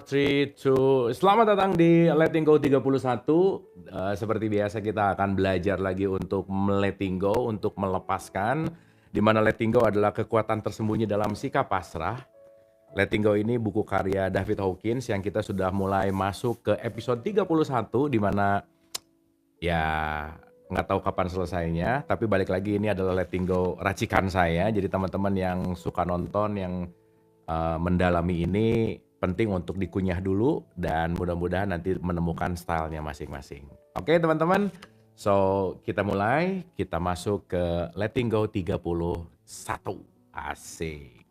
4, 3, 2. Selamat datang di Letting Go 31. Seperti biasa kita akan belajar lagi untuk letting go, untuk melepaskan. Di mana letting go adalah kekuatan tersembunyi dalam sikap pasrah. Letting Go ini buku karya David Hawkins yang kita sudah mulai masuk ke episode 31, di mana ya nggak tahu kapan selesainya, tapi balik lagi ini adalah Letting Go racikan saya. Jadi teman-teman yang suka nonton, yang mendalami ini penting untuk dikunyah dulu dan mudah-mudahan nanti menemukan stylenya masing-masing. Oke teman-teman, so kita mulai, kita masuk ke Letting Go 31. Asik.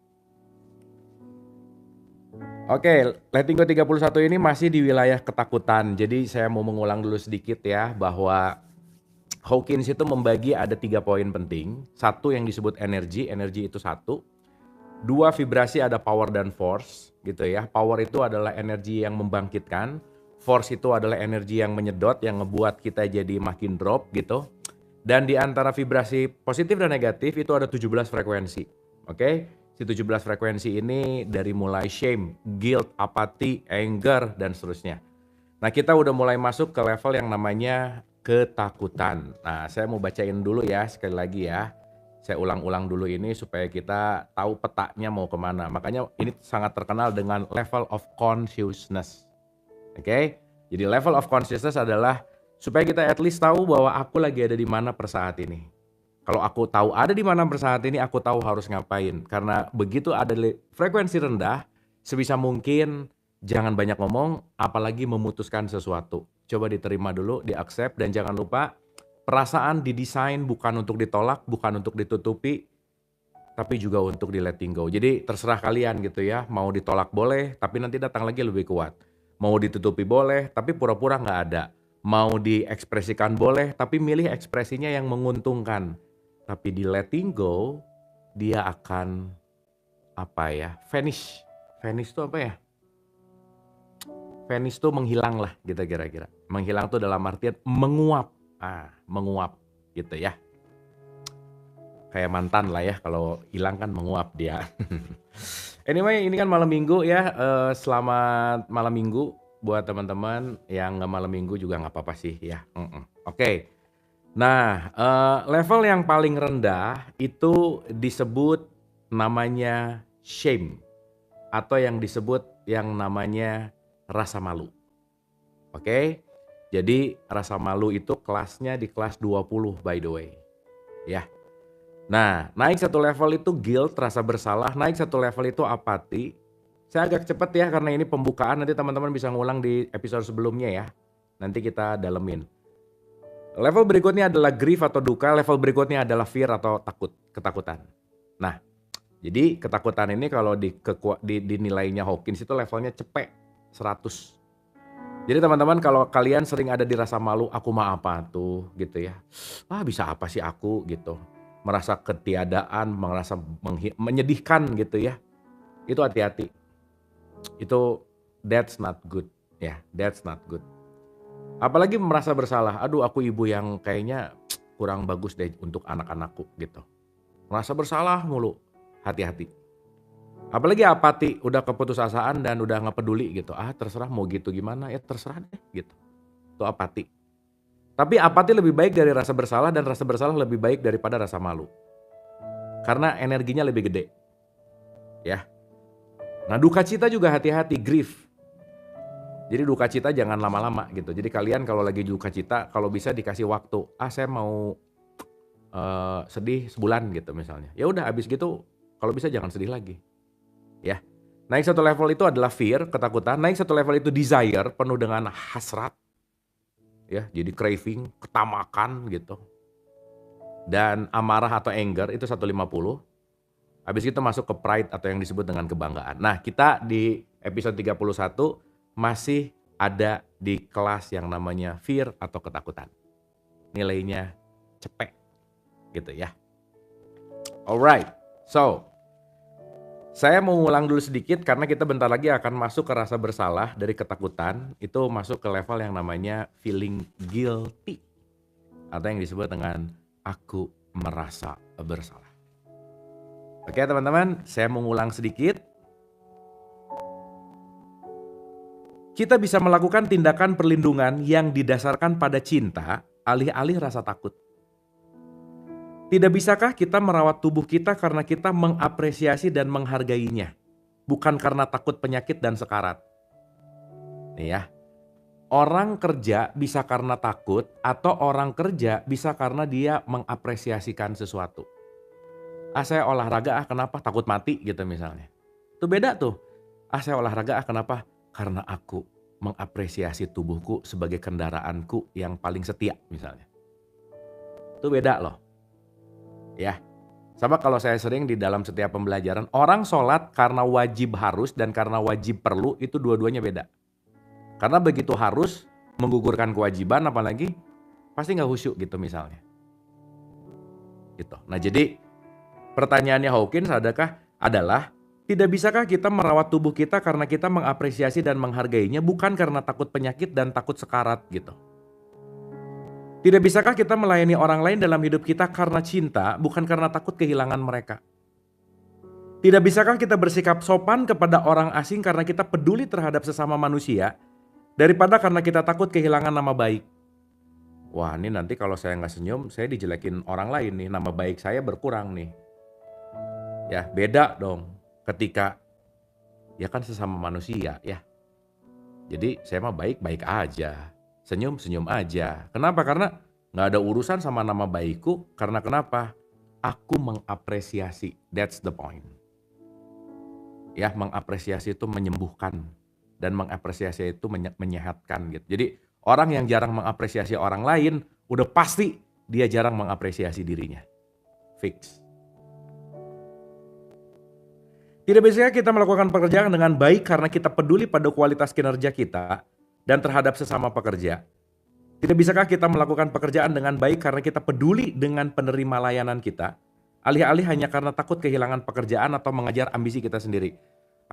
Oke, Letting Go 31 ini masih di wilayah ketakutan. Jadi saya mau mengulang dulu sedikit ya, bahwa Hawkins itu membagi ada 3 poin penting. Satu yang disebut energi itu satu. 2 vibrasi, ada power dan force gitu ya. Power itu adalah energi yang membangkitkan. Force itu adalah energi yang menyedot, yang ngebuat kita jadi makin drop gitu. Dan di antara vibrasi positif dan negatif itu ada 17 frekuensi. Oke? Si 17 frekuensi ini dari mulai shame, guilt, apati, anger, dan seterusnya. Nah kita udah mulai masuk ke level yang namanya ketakutan. Nah saya mau bacain dulu ya sekali lagi ya. Saya ulang-ulang dulu ini supaya kita tahu petanya mau kemana. Makanya ini sangat terkenal dengan level of consciousness. Oke? Jadi level of consciousness adalah supaya kita at least tahu bahwa aku lagi ada di mana per saat ini. Kalau aku tahu ada di mana per saat ini, aku tahu harus ngapain. Karena begitu ada frekuensi rendah, sebisa mungkin jangan banyak ngomong, apalagi memutuskan sesuatu. Coba diterima dulu, di-accept, dan jangan lupa perasaan didesain bukan untuk ditolak, bukan untuk ditutupi, tapi juga untuk di letting go. Jadi terserah kalian gitu ya, mau ditolak boleh, tapi nanti datang lagi lebih kuat. Mau ditutupi boleh, tapi pura-pura nggak ada. Mau diekspresikan boleh, tapi milih ekspresinya yang menguntungkan. Tapi di letting go, dia akan vanish. Vanish itu apa ya? Vanish itu menghilang lah gitu kira-kira. Menghilang tuh dalam artian menguap. Menguap gitu ya. Kayak mantan lah ya, kalau hilang kan menguap dia. Anyway, ini kan malam minggu ya. Selamat malam minggu buat teman-teman yang nggak malam minggu juga nggak apa-apa sih ya. Oke. Nah, level yang paling rendah itu disebut namanya shame, atau yang disebut yang namanya rasa malu. Oke? Jadi rasa malu itu kelasnya di kelas 20 by the way. Ya. Nah, naik satu level itu guilt, rasa bersalah. Naik satu level itu apati. Saya agak cepet ya karena ini pembukaan, nanti teman-teman bisa ngulang di episode sebelumnya ya. Nanti kita dalemin. Level berikutnya adalah grief atau duka, level berikutnya adalah fear atau ketakutan. Nah, jadi ketakutan ini kalau dinilainya Hawkins itu levelnya cepet 100. Jadi teman-teman kalau kalian sering ada di rasa malu, aku mah apa tuh gitu ya. Bisa apa sih aku gitu. Merasa ketiadaan, merasa menyedihkan gitu ya. Itu hati-hati. Itu that's not good ya, that's not good. Apalagi merasa bersalah, aduh aku ibu yang kayaknya kurang bagus deh untuk anak-anakku gitu. Merasa bersalah mulu, hati-hati. Apalagi apati, udah keputusasaan dan udah gak peduli gitu. Terserah mau gitu gimana, ya terserah deh gitu. Itu apati. Tapi apati lebih baik dari rasa bersalah, dan rasa bersalah lebih baik daripada rasa malu. Karena energinya lebih gede. Ya. Nah duka cita juga hati-hati, grief. Jadi duka cita jangan lama-lama gitu. Jadi kalian kalau lagi duka cita, kalau bisa dikasih waktu. Saya mau sedih sebulan gitu misalnya. Ya udah abis gitu, kalau bisa jangan sedih lagi. Ya. Naik satu level itu adalah fear, ketakutan. Naik satu level itu desire, penuh dengan hasrat. Ya, jadi craving, ketamakan gitu. Dan amarah atau anger itu 150. Habis itu masuk ke pride atau yang disebut dengan kebanggaan. Nah, kita di episode 31 masih ada di kelas yang namanya fear atau ketakutan. Nilainya cepet gitu ya. Alright, so saya mau ulang dulu sedikit karena kita bentar lagi akan masuk ke rasa bersalah. Dari ketakutan itu masuk ke level yang namanya feeling guilty, atau yang disebut dengan aku merasa bersalah. Oke teman-teman, saya mau ulang sedikit. Kita bisa melakukan tindakan perlindungan yang didasarkan pada cinta, alih-alih rasa takut. Tidak bisakah kita merawat tubuh kita karena kita mengapresiasi dan menghargainya, bukan karena takut penyakit dan sekarat? Nih ya, orang kerja bisa karena takut atau orang kerja bisa karena dia mengapresiasikan sesuatu. Saya olahraga kenapa? Takut mati gitu misalnya. Itu beda tuh. Saya olahraga kenapa? Karena aku mengapresiasi tubuhku sebagai kendaraanku yang paling setia misalnya. Itu beda loh. Ya, sama kalau saya sering di dalam setiap pembelajaran, orang sholat karena wajib harus dan karena wajib perlu itu dua-duanya beda. Karena begitu harus menggugurkan kewajiban apalagi pasti nggak khusyuk gitu misalnya. Gitu. Nah jadi pertanyaannya Hawkins adalah tidak bisakah kita merawat tubuh kita karena kita mengapresiasi dan menghargainya bukan karena takut penyakit dan takut sekarat gitu. Tidak bisakah kita melayani orang lain dalam hidup kita karena cinta, bukan karena takut kehilangan mereka? Tidak bisakah kita bersikap sopan kepada orang asing karena kita peduli terhadap sesama manusia, daripada karena kita takut kehilangan nama baik? Wah, ini nanti kalau saya nggak senyum, saya dijelekin orang lain nih, nama baik saya berkurang nih. Ya, beda dong ketika, ya kan sesama manusia ya. Jadi saya mah baik-baik aja. Senyum-senyum aja. Kenapa? Karena nggak ada urusan sama nama baikku. Karena kenapa? Aku mengapresiasi. That's the point. Ya, mengapresiasi itu menyembuhkan. Dan mengapresiasi itu menyehatkan gitu. Jadi orang yang jarang mengapresiasi orang lain, udah pasti dia jarang mengapresiasi dirinya. Fix. Tidak bisa kita melakukan pekerjaan dengan baik karena kita peduli pada kualitas kinerja kita dan terhadap sesama pekerja. Tidak bisakah kita melakukan pekerjaan dengan baik karena kita peduli dengan penerima layanan kita, alih-alih hanya karena takut kehilangan pekerjaan atau mengejar ambisi kita sendiri.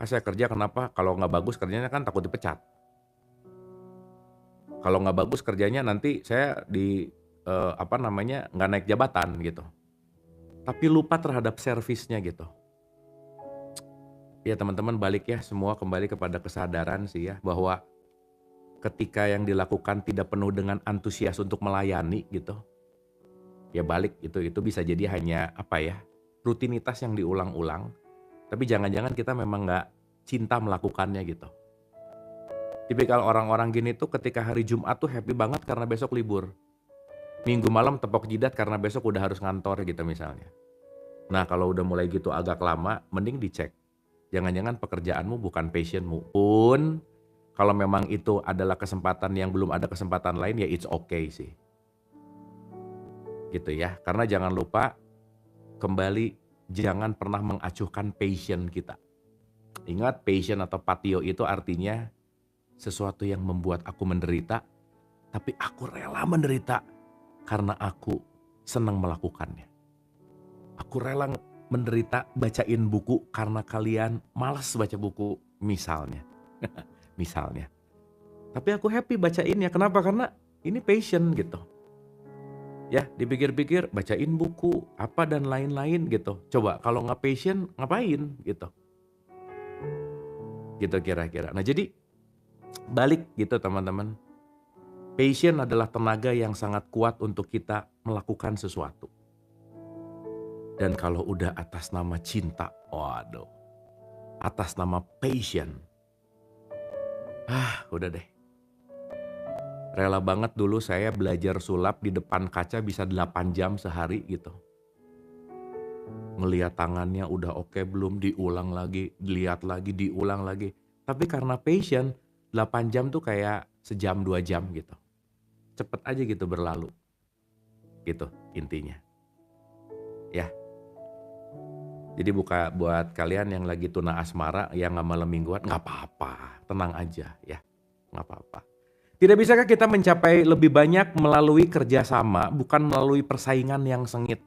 Saya kerja kenapa? Kalau nggak bagus kerjanya kan takut dipecat. Kalau nggak bagus kerjanya nanti saya nggak naik jabatan gitu. Tapi lupa terhadap servisnya gitu. Ya teman-teman balik ya semua kembali kepada kesadaran sih ya bahwa ketika yang dilakukan tidak penuh dengan antusias untuk melayani gitu, ya balik itu bisa jadi hanya rutinitas yang diulang-ulang, tapi jangan-jangan kita memang nggak cinta melakukannya gitu. Tipikal orang-orang gini tuh ketika hari Jumat tuh happy banget karena besok libur, Minggu malam tepok jidat karena besok udah harus ngantor gitu misalnya. Nah kalau udah mulai gitu agak lama, mending dicek, jangan-jangan pekerjaanmu bukan passionmu pun. Kalau memang itu adalah kesempatan yang belum ada kesempatan lain ya it's okay sih. Gitu ya. Karena jangan lupa kembali jangan pernah mengacuhkan passion kita. Ingat passion atau patio itu artinya sesuatu yang membuat aku menderita, tapi aku rela menderita karena aku senang melakukannya. Aku rela menderita bacain buku karena kalian malas baca buku misalnya. Misalnya. Tapi aku happy bacainnya. Kenapa? Karena ini passion gitu. Ya, dipikir-pikir bacain buku apa dan lain-lain gitu. Coba kalau nggak passion ngapain gitu. Gitu kira-kira. Nah jadi balik gitu teman-teman. Passion adalah tenaga yang sangat kuat untuk kita melakukan sesuatu. Dan kalau udah atas nama cinta, waduh. Atas nama passion. Udah deh. Rela banget dulu saya belajar sulap di depan kaca bisa 8 jam sehari gitu. Ngelihat tangannya udah oke belum, diulang lagi, dilihat lagi, diulang lagi. Tapi karena passion, 8 jam tuh kayak sejam 2 jam gitu. Cepet aja gitu berlalu. Gitu intinya. Ya. Jadi buat kalian yang lagi tuna asmara yang gak malam mingguan, gak apa-apa, tenang aja ya, gak apa-apa. Tidak bisakah kita mencapai lebih banyak melalui kerjasama, bukan melalui persaingan yang sengit?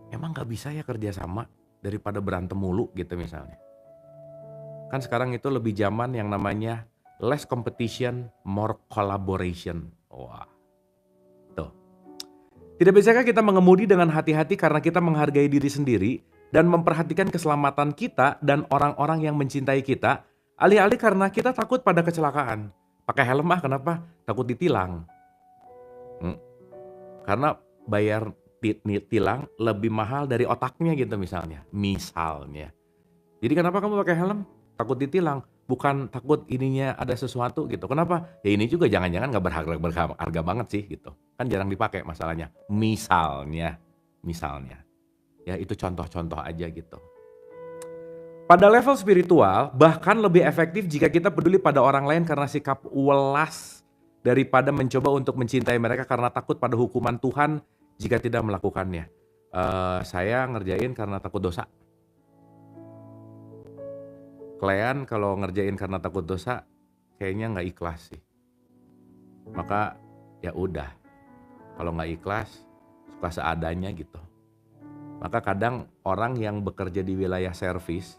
Emang gak bisa ya kerjasama daripada berantem mulu gitu misalnya. Kan sekarang itu lebih zaman yang namanya less competition, more collaboration. Wah, tuh. Tidak bisakah kita mengemudi dengan hati-hati karena kita menghargai diri sendiri, dan memperhatikan keselamatan kita dan orang-orang yang mencintai kita, Alih-alih karena kita takut pada kecelakaan. Pakai helm kenapa? Takut ditilang. Mmm, karena bayar tilang lebih mahal dari otaknya gitu misalnya. Jadi kenapa kamu pakai helm? Takut ditilang, bukan takut ininya ada sesuatu gitu. Kenapa? Ya ini juga jangan-jangan nggak berharga banget sih gitu, kan jarang dipakai masalahnya. Misalnya, ya itu contoh-contoh aja gitu. Pada level spiritual, bahkan lebih efektif jika kita peduli pada orang lain karena sikap welas daripada mencoba untuk mencintai mereka karena takut pada hukuman Tuhan jika tidak melakukannya. Saya ngerjain karena takut dosa. Kalian kalau ngerjain karena takut dosa, kayaknya nggak ikhlas sih. Maka ya udah, kalau nggak ikhlas, suka seadanya gitu. Maka kadang orang yang bekerja di wilayah servis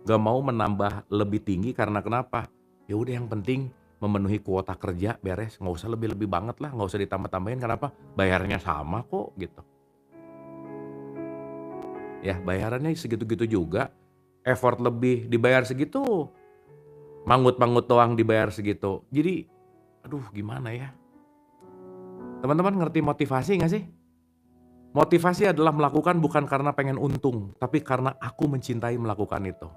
gak mau menambah lebih tinggi karena kenapa? Ya udah yang penting memenuhi kuota kerja beres, nggak usah lebih-lebih banget lah, nggak usah ditambah-tambahin. Kenapa? Bayarnya sama kok gitu. Ya bayarannya segitu-gitu juga, effort lebih dibayar segitu, mangut-mangut doang dibayar segitu. Jadi, aduh gimana ya? Teman-teman ngerti motivasi nggak sih? Motivasi adalah melakukan bukan karena pengen untung, tapi karena aku mencintai melakukan itu.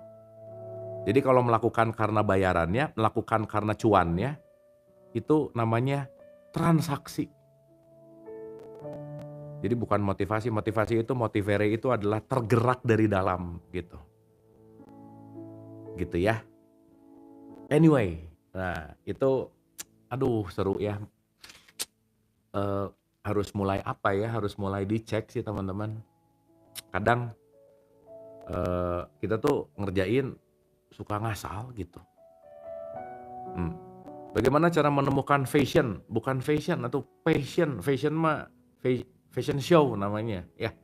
Jadi kalau melakukan karena bayarannya, melakukan karena cuannya, itu namanya transaksi. Jadi bukan motivasi itu motivere itu adalah tergerak dari dalam gitu. Gitu ya. Anyway, nah itu aduh seru ya. Harus mulai apa ya, harus mulai dicek sih teman-teman. Kadang kita tuh ngerjain suka ngasal gitu. Bagaimana cara menemukan fashion, bukan fashion atau passion, fashion mah fashion show namanya ya.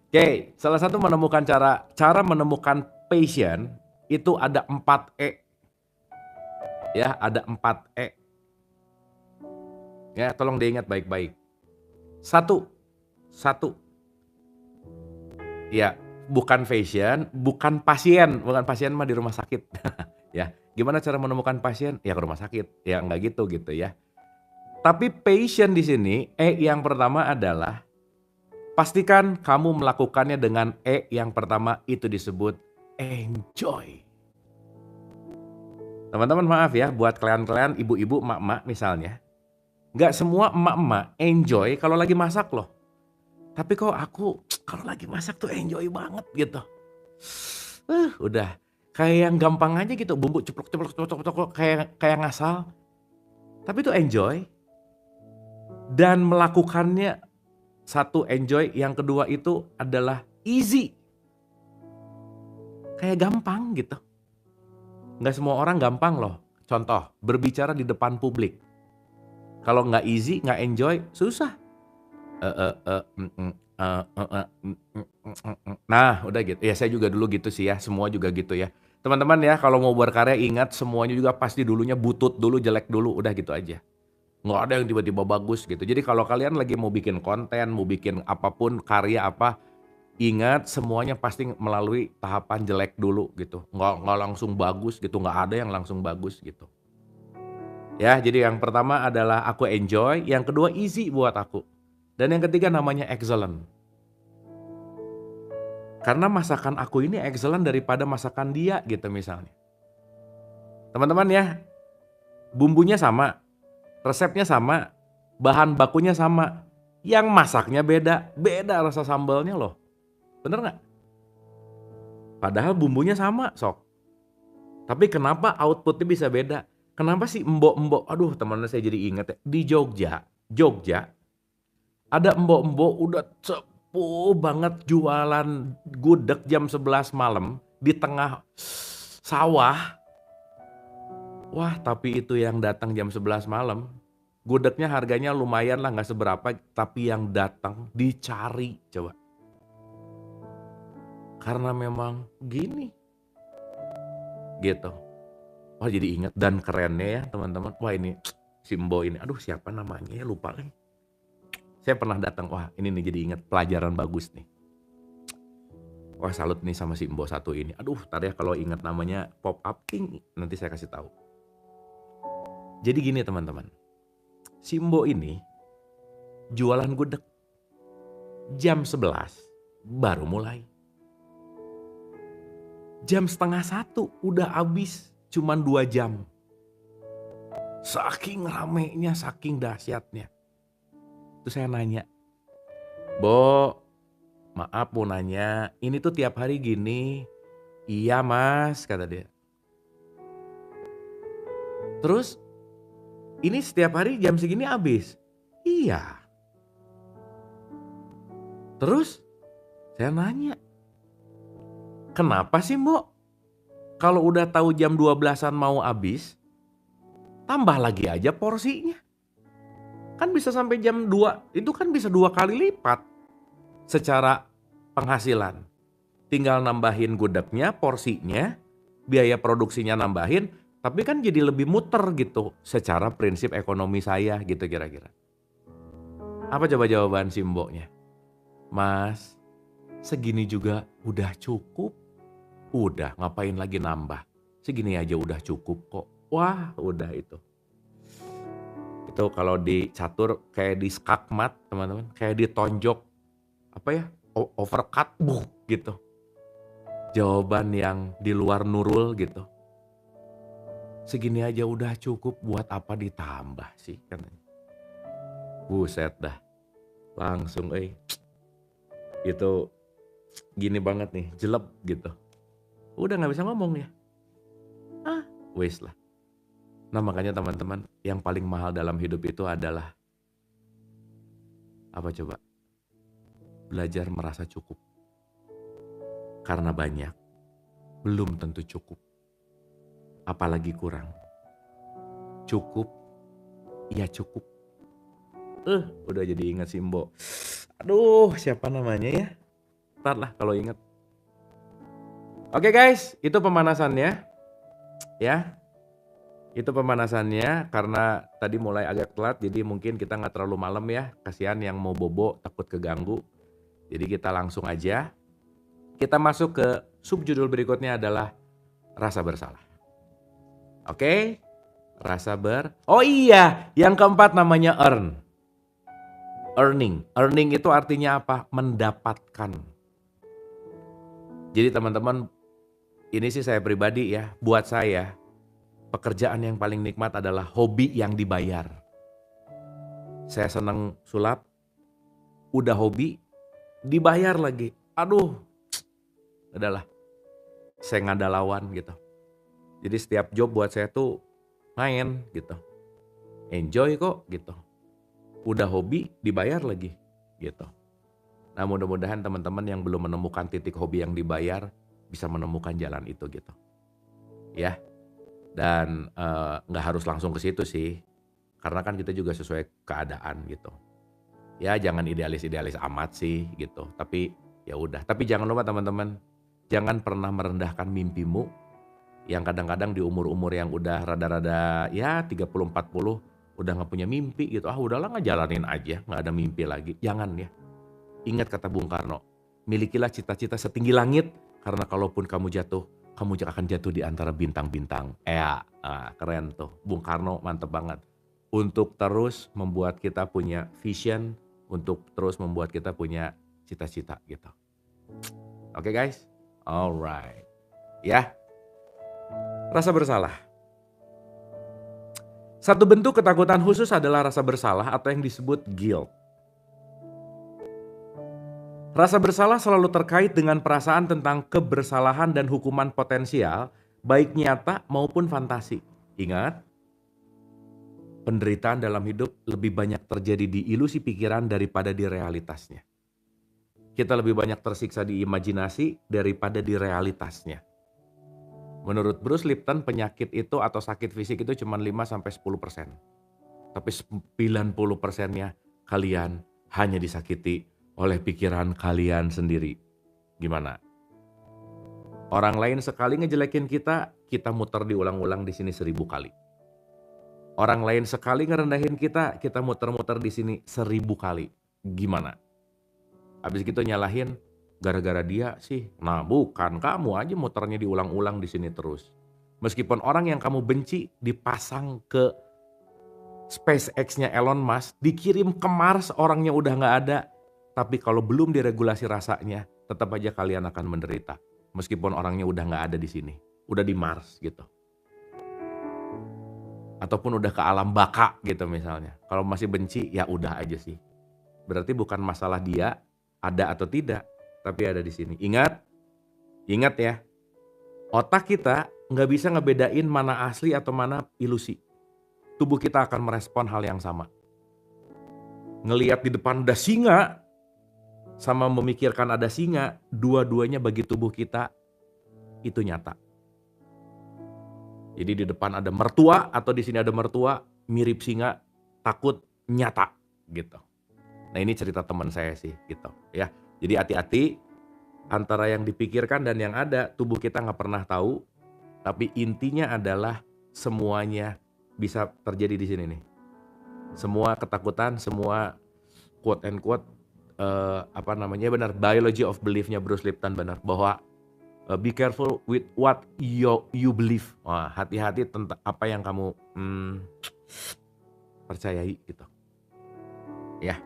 Oke, salah satu menemukan cara menemukan passion itu ada 4 E ya, ada 4 E. Ya, tolong diingat baik-baik. Satu, ya, bukan fashion, bukan pasien mah di rumah sakit. Ya, gimana cara menemukan pasien? Ya ke rumah sakit, ya nggak gitu ya. Tapi passion di sini, E yang pertama adalah pastikan kamu melakukannya dengan E yang pertama itu disebut enjoy. Teman-teman maaf ya buat kalian-kalian ibu-ibu, emak-emak misalnya. Nggak semua emak-emak enjoy kalau lagi masak loh. Tapi kok aku kalau lagi masak tuh enjoy banget gitu. Udah kayak yang gampang aja gitu, bumbu ceplok kayak ngasal. Tapi itu enjoy dan melakukannya. Satu enjoy, yang kedua itu adalah easy. Kayak gampang gitu. Nggak semua orang gampang loh. Contoh, berbicara di depan publik. Kalau nggak easy, nggak enjoy, susah. Nah, udah gitu. Ya saya juga dulu gitu sih ya, semua juga gitu ya. Teman-teman ya, kalau mau berkarya ingat semuanya juga pasti dulunya butut dulu, jelek dulu, udah gitu aja. Nggak ada yang tiba-tiba bagus gitu. Jadi kalau kalian lagi mau bikin konten, mau bikin apapun, karya apa, ingat semuanya pasti melalui tahapan jelek dulu gitu. Nggak langsung bagus gitu, nggak ada yang langsung bagus gitu. Ya, jadi yang pertama adalah aku enjoy, yang kedua easy buat aku. Dan yang ketiga namanya excellent. Karena masakan aku ini excellent daripada masakan dia gitu misalnya. Teman-teman ya, bumbunya sama, resepnya sama, bahan bakunya sama. Yang masaknya beda, beda rasa sambalnya loh. Bener nggak? Padahal bumbunya sama sok. Tapi kenapa outputnya bisa beda? Kenapa sih embok-embok, aduh teman saya jadi inget ya, di Jogja ada embok-embok udah sepuh banget jualan gudeg jam 11 malam di tengah sawah. Wah tapi itu yang datang jam 11 malam, gudegnya harganya lumayan lah gak seberapa, tapi yang datang dicari coba. Karena memang gini, gitu. Wah jadi ingat dan kerennya ya teman-teman. Wah ini si Mbo ini, aduh siapa namanya ya lupa nih. Saya pernah datang, wah ini nih jadi ingat pelajaran bagus nih. Wah salut nih sama si Mbo satu ini. Aduh, ntar ya kalau ingat namanya Pop Up King nanti saya kasih tahu. Jadi gini teman-teman, si Mbo ini jualan gudeg jam 11 baru mulai. Jam setengah 1 udah habis, cuman 2 jam. Saking ramenya, saking dahsyatnya. Terus saya nanya, Bo, maaf mau nanya, ini tuh tiap hari gini? Iya mas, kata dia. Terus, ini setiap hari jam segini habis? Iya. Terus, saya nanya, kenapa sih Mbok? Kalau udah tahu jam 12-an mau habis, tambah lagi aja porsinya. Kan bisa sampai jam 2, itu kan bisa 2 kali lipat secara penghasilan. Tinggal nambahin gudegnya, porsinya, biaya produksinya nambahin, tapi kan jadi lebih muter gitu secara prinsip ekonomi saya gitu kira-kira. Apa coba jawaban si Mboknya? Mas, segini juga udah cukup. Udah, ngapain lagi nambah? Segini aja udah cukup kok. Wah, udah itu. Itu kalau di catur kayak di skakmat, teman-teman. Kayak ditonjok, apa ya, overcut, gitu. Jawaban yang di luar nurul gitu. Segini aja udah cukup, buat apa ditambah sih? Katanya. Buset dah. Langsung, itu gini banget nih, jelek gitu. Udah gak bisa ngomong ya. Wes lah. Nah makanya teman-teman, yang paling mahal dalam hidup itu adalah apa coba? Belajar merasa cukup. Karena banyak, belum tentu cukup. Apalagi kurang. Cukup, ya cukup. Udah jadi ingat si Mbok. Aduh, siapa namanya ya? Ntar lah kalau ingat. Oke guys, itu pemanasannya. Ya, itu pemanasannya karena tadi mulai agak telat, jadi mungkin kita nggak terlalu malam ya. Kasihan yang mau bobo takut keganggu. Jadi kita langsung aja. Kita masuk ke subjudul berikutnya adalah rasa bersalah. Oke, Oh iya, yang keempat namanya earning. Earning itu artinya apa? Mendapatkan. Jadi teman-teman, ini sih saya pribadi ya, buat saya pekerjaan yang paling nikmat adalah hobi yang dibayar. Saya senang sulap, udah hobi, dibayar lagi. Aduh, udahlah, saya nggak ada lawan gitu. Jadi setiap job buat saya tuh main gitu. Enjoy kok gitu. Udah hobi, dibayar lagi gitu. Nah mudah-mudahan teman-teman yang belum menemukan titik hobi yang dibayar bisa menemukan jalan itu gitu. Ya. Dan nggak harus langsung ke situ sih, karena kan kita juga sesuai keadaan gitu. Ya jangan idealis amat sih gitu. Tapi ya udah. Tapi jangan lupa teman-teman, jangan pernah merendahkan mimpimu yang kadang-kadang di umur-umur yang udah rada-rada ya 30-40 udah nggak punya mimpi gitu. Udahlah ngejalanin aja, nggak ada mimpi lagi. Jangan ya. Ingat kata Bung Karno, milikilah cita-cita setinggi langit karena kalaupun kamu jatuh, kamu akan jatuh di antara bintang-bintang. Keren tuh. Bung Karno mantep banget. Untuk terus membuat kita punya vision, untuk terus membuat kita punya cita-cita gitu. Oke guys? Alright. Ya. Rasa bersalah. Satu bentuk ketakutan khusus adalah rasa bersalah atau yang disebut guilt. Rasa bersalah selalu terkait dengan perasaan tentang kebersalahan dan hukuman potensial, baik nyata maupun fantasi. Ingat, penderitaan dalam hidup lebih banyak terjadi di ilusi pikiran daripada di realitasnya. Kita lebih banyak tersiksa di imajinasi daripada di realitasnya. Menurut Bruce Lipton, penyakit itu atau sakit fisik itu cuma 5-10%. Tapi 90%-nya kalian hanya disakiti oleh pikiran kalian sendiri. Gimana? Orang lain sekali ngejelekin kita, kita muter diulang-ulang di sini 1000 kali. Orang lain sekali ngerendahin kita, kita muter-muter di sini 1000 kali. Gimana? Habis gitu nyalahin gara-gara dia sih. Nah, bukan, kamu aja muternya diulang-ulang di sini terus. Meskipun orang yang kamu benci dipasang ke SpaceX-nya Elon Musk, dikirim ke Mars orangnya udah nggak ada. Tapi kalau belum diregulasi rasanya, tetap aja kalian akan menderita. Meskipun orangnya udah nggak ada di sini, udah di Mars gitu. Ataupun udah ke alam baka gitu misalnya. Kalau masih benci, ya udah aja sih. Berarti bukan masalah dia ada atau tidak, tapi ada di sini. Ingat ya, otak kita nggak bisa ngebedain mana asli atau mana ilusi. Tubuh kita akan merespon hal yang sama. Ngelihat di depan ada singa, sama memikirkan ada singa, dua-duanya bagi tubuh kita itu nyata. Jadi di depan ada mertua atau di sini ada mertua, mirip singa, takut, nyata gitu. Nah ini cerita teman saya sih gitu ya. Jadi hati-hati antara yang dipikirkan dan yang ada, tubuh kita nggak pernah tahu. Tapi intinya adalah semuanya bisa terjadi di sini nih. Semua ketakutan, semua quote and quote benar, biology of belief-nya Bruce Lipton benar bahwa be careful with what you believe. Wah, hati-hati tentang apa yang kamu percayai gitu. Ya.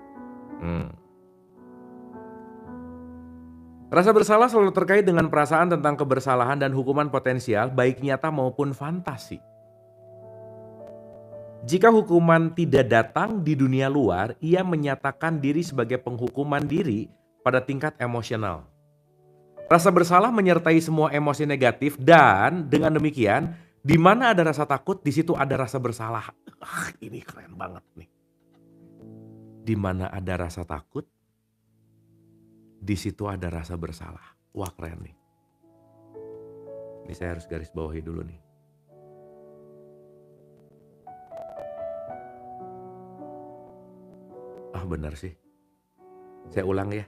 Rasa bersalah selalu terkait dengan perasaan tentang kebersalahan dan hukuman potensial baik nyata maupun fantasi. Jika hukuman tidak datang di dunia luar, ia menyatakan diri sebagai penghukuman diri pada tingkat emosional. Rasa bersalah menyertai semua emosi negatif dan dengan demikian, di mana ada rasa takut, di situ ada rasa bersalah. Ini keren banget nih. Di mana ada rasa takut, di situ ada rasa bersalah. Wah, keren nih. Ini saya harus garis bawahi dulu nih. Benar sih. Saya ulang ya.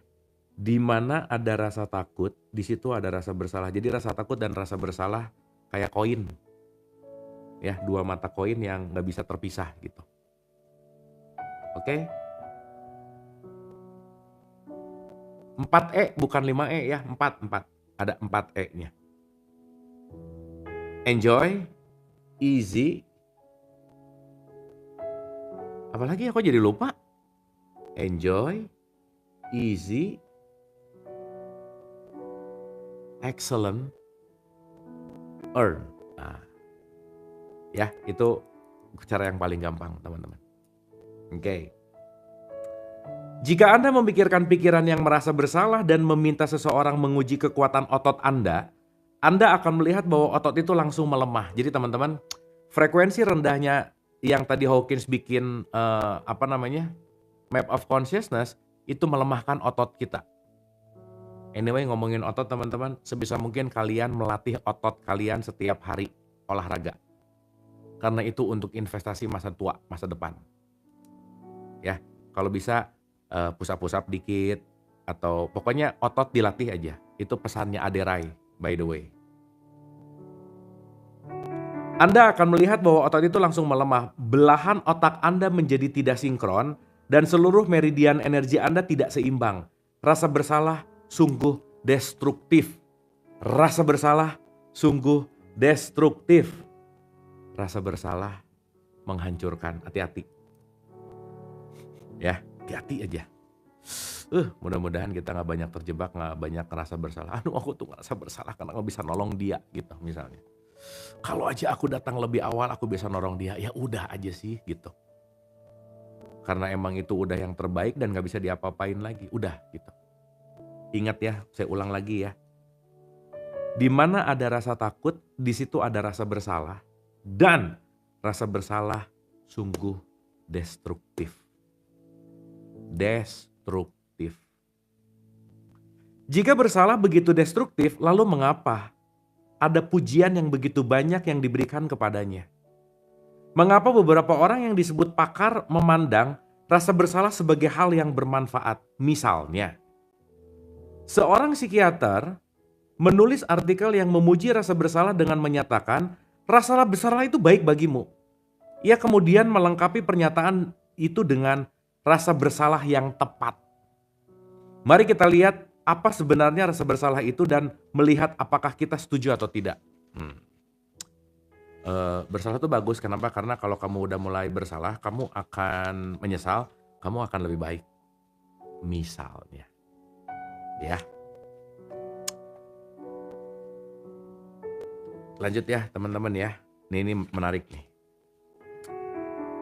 Di mana ada rasa takut, di situ ada rasa bersalah. Jadi rasa takut dan rasa bersalah kayak koin. Ya, dua mata koin yang nggak bisa terpisah gitu. Oke? 4E bukan 5E ya, 4. Ada 4E-nya. Enjoy, easy. Apalagi aku jadi lupa. Enjoy, easy, excellent, earn. Nah, ya itu cara yang paling gampang teman-teman. Oke. Jika Anda memikirkan pikiran yang merasa bersalah dan meminta seseorang menguji kekuatan otot Anda akan melihat bahwa otot itu langsung melemah. Jadi teman-teman, frekuensi rendahnya yang tadi Hawkins bikin Map of Consciousness itu melemahkan otot kita. Anyway, ngomongin otot teman-teman, sebisa mungkin kalian melatih otot kalian setiap hari olahraga. Karena itu untuk investasi masa tua, masa depan. Ya, kalau bisa push up dikit atau pokoknya otot dilatih aja. Itu pesannya Aderai, by the way. Anda akan melihat bahwa otot itu langsung melemah. Belahan otak Anda menjadi tidak sinkron dan seluruh meridian energi Anda tidak seimbang. Rasa bersalah sungguh destruktif. Rasa bersalah sungguh destruktif. Rasa bersalah menghancurkan. Hati-hati. Ya, hati-hati aja. Mudah-mudahan kita gak banyak terjebak, gak banyak ngerasa bersalah. Aku tuh ngerasa bersalah karena gak bisa nolong dia gitu misalnya. Kalau aja aku datang lebih awal aku bisa nolong dia, ya udah aja sih gitu. Karena emang itu udah yang terbaik dan gak bisa diapa-apain lagi. Udah gitu. Ingat ya, saya ulang lagi ya. Di mana ada rasa takut, di situ ada rasa bersalah. Dan rasa bersalah sungguh destruktif. Destruktif. Jika bersalah begitu destruktif, lalu mengapa ada pujian yang begitu banyak yang diberikan kepadanya? Mengapa beberapa orang yang disebut pakar memandang rasa bersalah sebagai hal yang bermanfaat? Misalnya, seorang psikiater menulis artikel yang memuji rasa bersalah dengan menyatakan rasa bersalah itu baik bagimu. Ia kemudian melengkapi pernyataan itu dengan rasa bersalah yang tepat. Mari kita lihat apa sebenarnya rasa bersalah itu dan melihat apakah kita setuju atau tidak. Hmm. Bersalah itu bagus, kenapa? Karena kalau kamu udah mulai bersalah, kamu akan menyesal, kamu akan lebih baik. Misalnya, ya. Lanjut ya teman-teman ya. Ini menarik nih.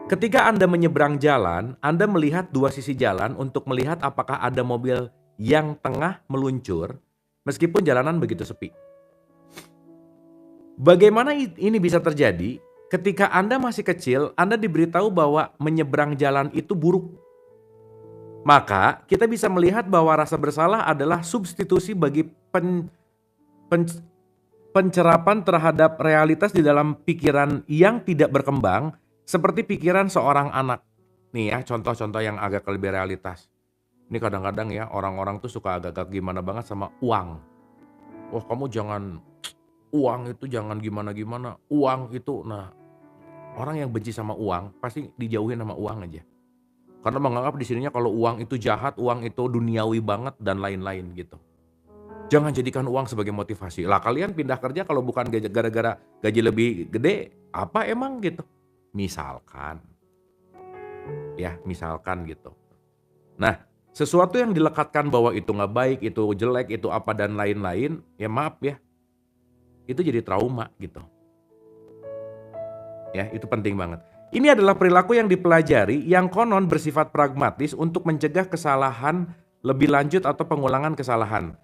Ketika Anda menyeberang jalan, Anda melihat dua sisi jalan untuk melihat apakah ada mobil yang tengah meluncur meskipun jalanan begitu sepi. Bagaimana ini bisa terjadi? Ketika Anda masih kecil, Anda diberitahu bahwa menyeberang jalan itu buruk. Maka kita bisa melihat bahwa rasa bersalah adalah substitusi bagi pencerapan terhadap realitas di dalam pikiran yang tidak berkembang, seperti pikiran seorang anak. Nih ya, contoh-contoh yang agak lebih realitas. Ini kadang-kadang ya, orang-orang tuh suka agak-agak gimana banget sama uang. Wah, kamu jangan, uang itu jangan gimana-gimana, uang itu. Nah, orang yang benci sama uang pasti dijauhin sama uang aja. Karena menganggap di sininya kalau uang itu jahat, uang itu duniawi banget dan lain-lain gitu. Jangan jadikan uang sebagai motivasi. Lah kalian pindah kerja kalau bukan gara-gara gaji lebih gede, apa emang gitu? Misalkan. Ya, misalkan gitu. Nah, sesuatu yang dilekatkan bahwa itu nggak baik, itu jelek, itu apa dan lain-lain, ya maaf ya. Itu jadi trauma gitu. Ya, itu penting banget. Ini adalah perilaku yang dipelajari yang konon bersifat pragmatis untuk mencegah kesalahan lebih lanjut atau pengulangan kesalahan.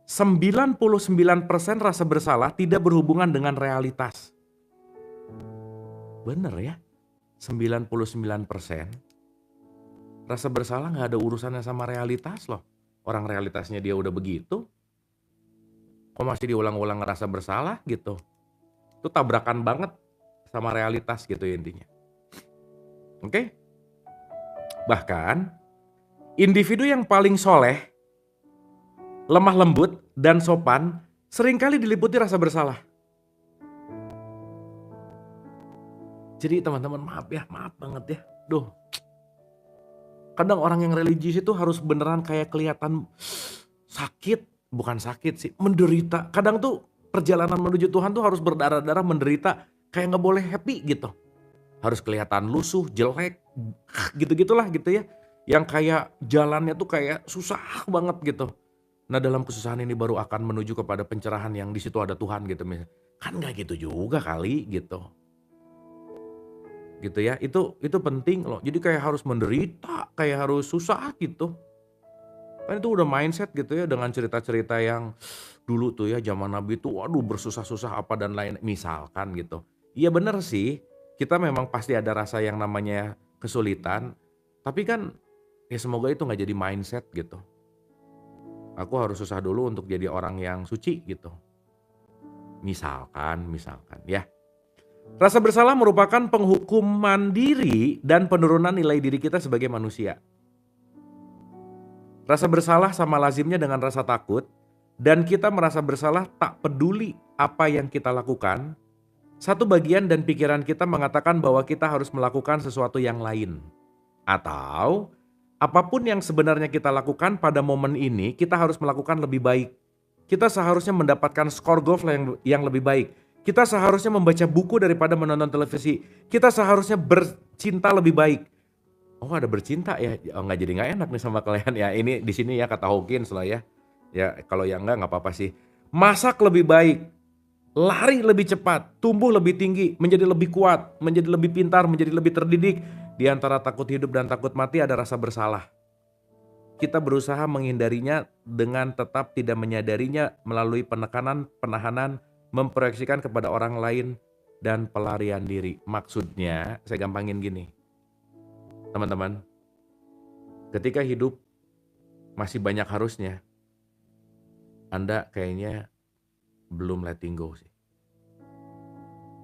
99% rasa bersalah tidak berhubungan dengan realitas. Bener ya? 99% rasa bersalah gak ada urusannya sama realitas loh. Orang realitasnya dia udah begitu. Kok masih diulang-ulang ngerasa bersalah gitu. Itu tabrakan banget sama realitas gitu ya intinya. Oke? Bahkan, individu yang paling soleh, lemah lembut, dan sopan seringkali diliputi rasa bersalah. Jadi teman-teman maaf banget ya. Duh. Kadang orang yang religius itu harus beneran kayak kelihatan sakit, bukan sakit sih, menderita. Kadang tuh perjalanan menuju Tuhan tuh harus berdarah-darah menderita, kayak nggak boleh happy gitu. Harus kelihatan lusuh, jelek, gitu-gitulah gitu ya. Yang kayak jalannya tuh kayak susah banget gitu. Nah dalam kesusahan ini baru akan menuju kepada pencerahan yang di situ ada Tuhan gitu misalnya. Kan gak gitu juga kali gitu. Gitu ya, itu penting loh. Jadi kayak harus menderita, kayak harus susah gitu. Kan itu udah mindset gitu ya dengan cerita-cerita yang dulu tuh ya zaman Nabi tuh waduh bersusah-susah apa dan lain misalkan gitu. Iya bener sih. Kita memang pasti ada rasa yang namanya kesulitan, tapi kan ya semoga itu gak jadi mindset gitu. Aku harus susah dulu untuk jadi orang yang suci gitu. Misalkan ya. Rasa bersalah merupakan penghukuman diri dan penurunan nilai diri kita sebagai manusia. Rasa bersalah sama lazimnya dengan rasa takut, dan kita merasa bersalah tak peduli apa yang kita lakukan. Satu bagian dan pikiran kita mengatakan bahwa kita harus melakukan sesuatu yang lain. Atau apapun yang sebenarnya kita lakukan pada momen ini, kita harus melakukan lebih baik. Kita seharusnya mendapatkan skor golf yang lebih baik. Kita seharusnya membaca buku daripada menonton televisi. Kita seharusnya bercinta lebih baik. Oh ada bercinta ya, oh, nggak jadi nggak enak nih sama kalian ya. Ini di sini ya kata Hawkins lah ya. Ya kalau yang nggak apa-apa sih. Masak lebih baik. Lari lebih cepat, tumbuh lebih tinggi, menjadi lebih kuat, menjadi lebih pintar, menjadi lebih terdidik. Di antara takut hidup dan takut mati ada rasa bersalah. Kita berusaha menghindarinya dengan tetap tidak menyadarinya melalui penekanan, penahanan, memproyeksikan kepada orang lain, dan pelarian diri. Maksudnya, saya gampangin gini. Teman-teman, ketika hidup masih banyak harusnya, Anda kayaknya belum letting go sih.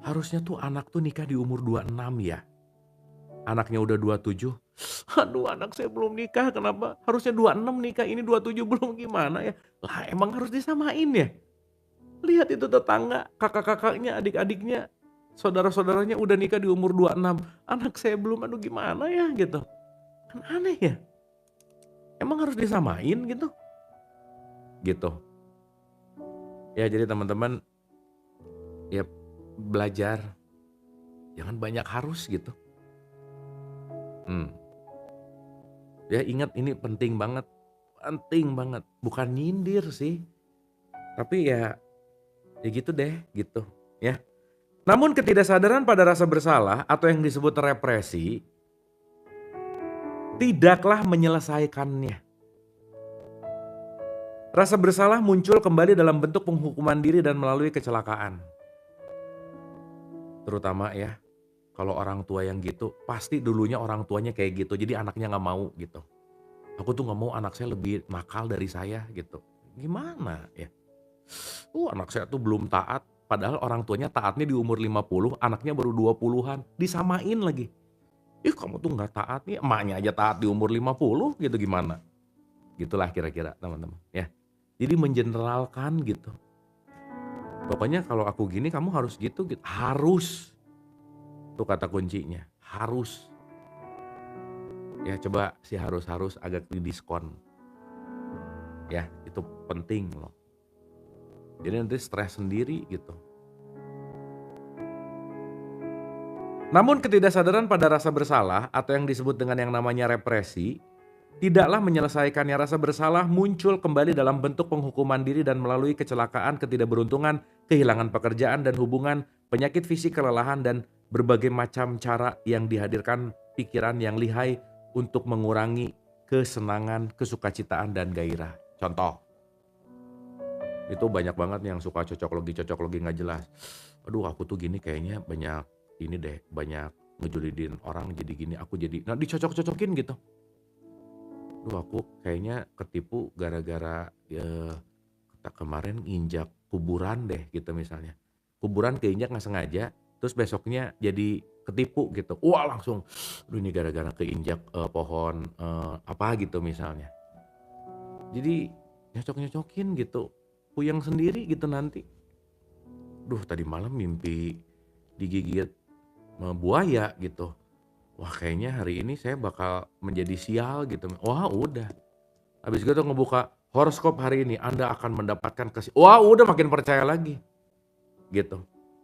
Harusnya tuh anak tuh nikah di umur 26 ya. Anaknya udah 27. Aduh anak saya belum nikah kenapa? Harusnya 26 nikah ini 27 belum gimana ya. Lah emang harus disamain ya. Lihat itu tetangga, kakak-kakaknya, adik-adiknya, saudara-saudaranya udah nikah di umur 26. Anak saya belum, aduh gimana ya gitu. Kan aneh ya. Emang harus disamain gitu. gitu. Ya jadi teman-teman ya belajar, jangan banyak harus gitu. Hmm. Ya ingat ini penting banget, bukan nyindir sih, tapi ya gitu deh gitu ya. Namun ketidaksadaran pada rasa bersalah atau yang disebut represi tidaklah menyelesaikannya. Rasa bersalah muncul kembali dalam bentuk penghukuman diri dan melalui kecelakaan. Terutama ya, kalau orang tua yang gitu, pasti dulunya orang tuanya kayak gitu, jadi anaknya nggak mau gitu. Aku tuh nggak mau anak saya lebih nakal dari saya gitu. Gimana ya? Anak saya tuh belum taat, padahal orang tuanya taatnya di umur 50, anaknya baru 20-an, disamain lagi. Ih kamu tuh nggak taat nih, emaknya aja taat di umur 50 gitu gimana? Gitulah kira-kira teman-teman ya. Jadi mengeneralkan gitu. Pokoknya kalau aku gini kamu harus gitu, gitu. Harus. Itu kata kuncinya, harus. Ya coba si harus-harus agak didiskon. Ya itu penting loh. Jadi nanti stres sendiri gitu. Namun ketidaksadaran pada rasa bersalah atau yang disebut dengan yang namanya represi tidaklah menyelesaikannya. Rasa bersalah muncul kembali dalam bentuk penghukuman diri dan melalui kecelakaan, ketidakberuntungan, kehilangan pekerjaan dan hubungan, penyakit fisik, kelelahan, dan berbagai macam cara yang dihadirkan pikiran yang lihai untuk mengurangi kesenangan, kesukacitaan, dan gairah. Contoh, itu banyak banget yang suka cocok logi nggak jelas. Aduh aku tuh gini kayaknya banyak ini deh, banyak ngejulidin orang jadi gini, aku jadi, nah dicocok-cocokin gitu. Duh aku kayaknya ketipu gara-gara kemarin nginjak kuburan deh gitu misalnya. Kuburan keinjak nggak sengaja, terus besoknya jadi ketipu gitu. Wah langsung, aduh ini gara-gara keinjak pohon apa gitu misalnya. Jadi nyocok-nyocokin gitu, puyeng sendiri gitu nanti. Duh tadi malam mimpi digigit buaya gitu. Wah kayaknya hari ini saya bakal menjadi sial gitu. Wah udah. Habis itu ngebuka horoskop hari ini, Anda akan mendapatkan wah udah makin percaya lagi. Gitu.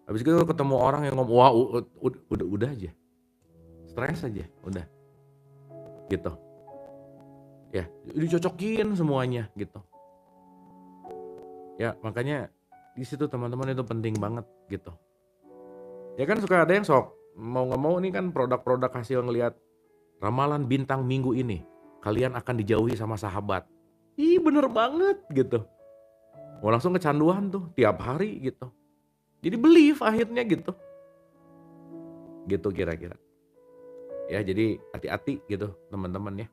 Habis itu ketemu orang yang ngomong, wah udah aja. Stres aja, udah. Gitu. Ya, dicocokin semuanya gitu. Ya, makanya di situ teman-teman itu penting banget gitu. Ya kan suka ada yang sok mau nggak mau nih kan produk-produk hasil ngelihat ramalan bintang minggu ini, kalian akan dijauhi sama sahabat. Ih bener banget gitu. Mau langsung kecanduan tuh tiap hari gitu. Jadi believe akhirnya gitu. Gitu kira-kira. Ya jadi hati-hati gitu teman-teman ya.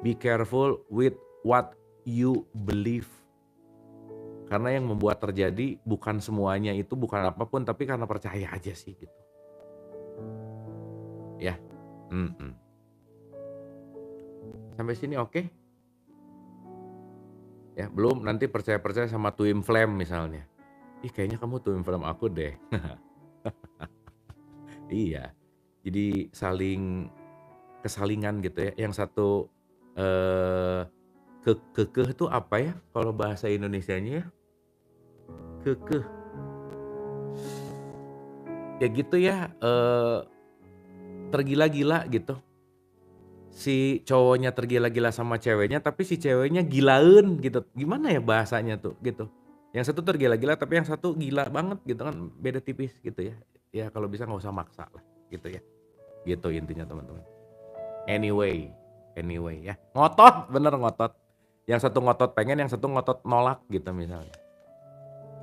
Be careful with what you believe. Karena yang membuat terjadi bukan semuanya itu bukan apapun tapi karena percaya aja sih gitu. Ya. Sampai sini oke? Ya, belum nanti percaya-percaya sama twin flame misalnya. Ih kayaknya kamu twin flame aku deh. Iya. Jadi kesalingan gitu ya. Yang satu eh kekeh itu apa ya kalau bahasa Indonesianya ya? Kekeh. Ya gitu ya, tergila-gila gitu. Si cowoknya tergila-gila sama ceweknya tapi si ceweknya gilaun gitu. Gimana ya bahasanya tuh gitu. Yang satu tergila-gila tapi yang satu gila banget gitu kan beda tipis gitu ya. Ya kalau bisa nggak usah maksa lah gitu ya. Gitu intinya teman-teman. Anyway ya. Ngotot, bener ngotot. Yang satu ngotot pengen, yang satu ngotot nolak gitu misalnya.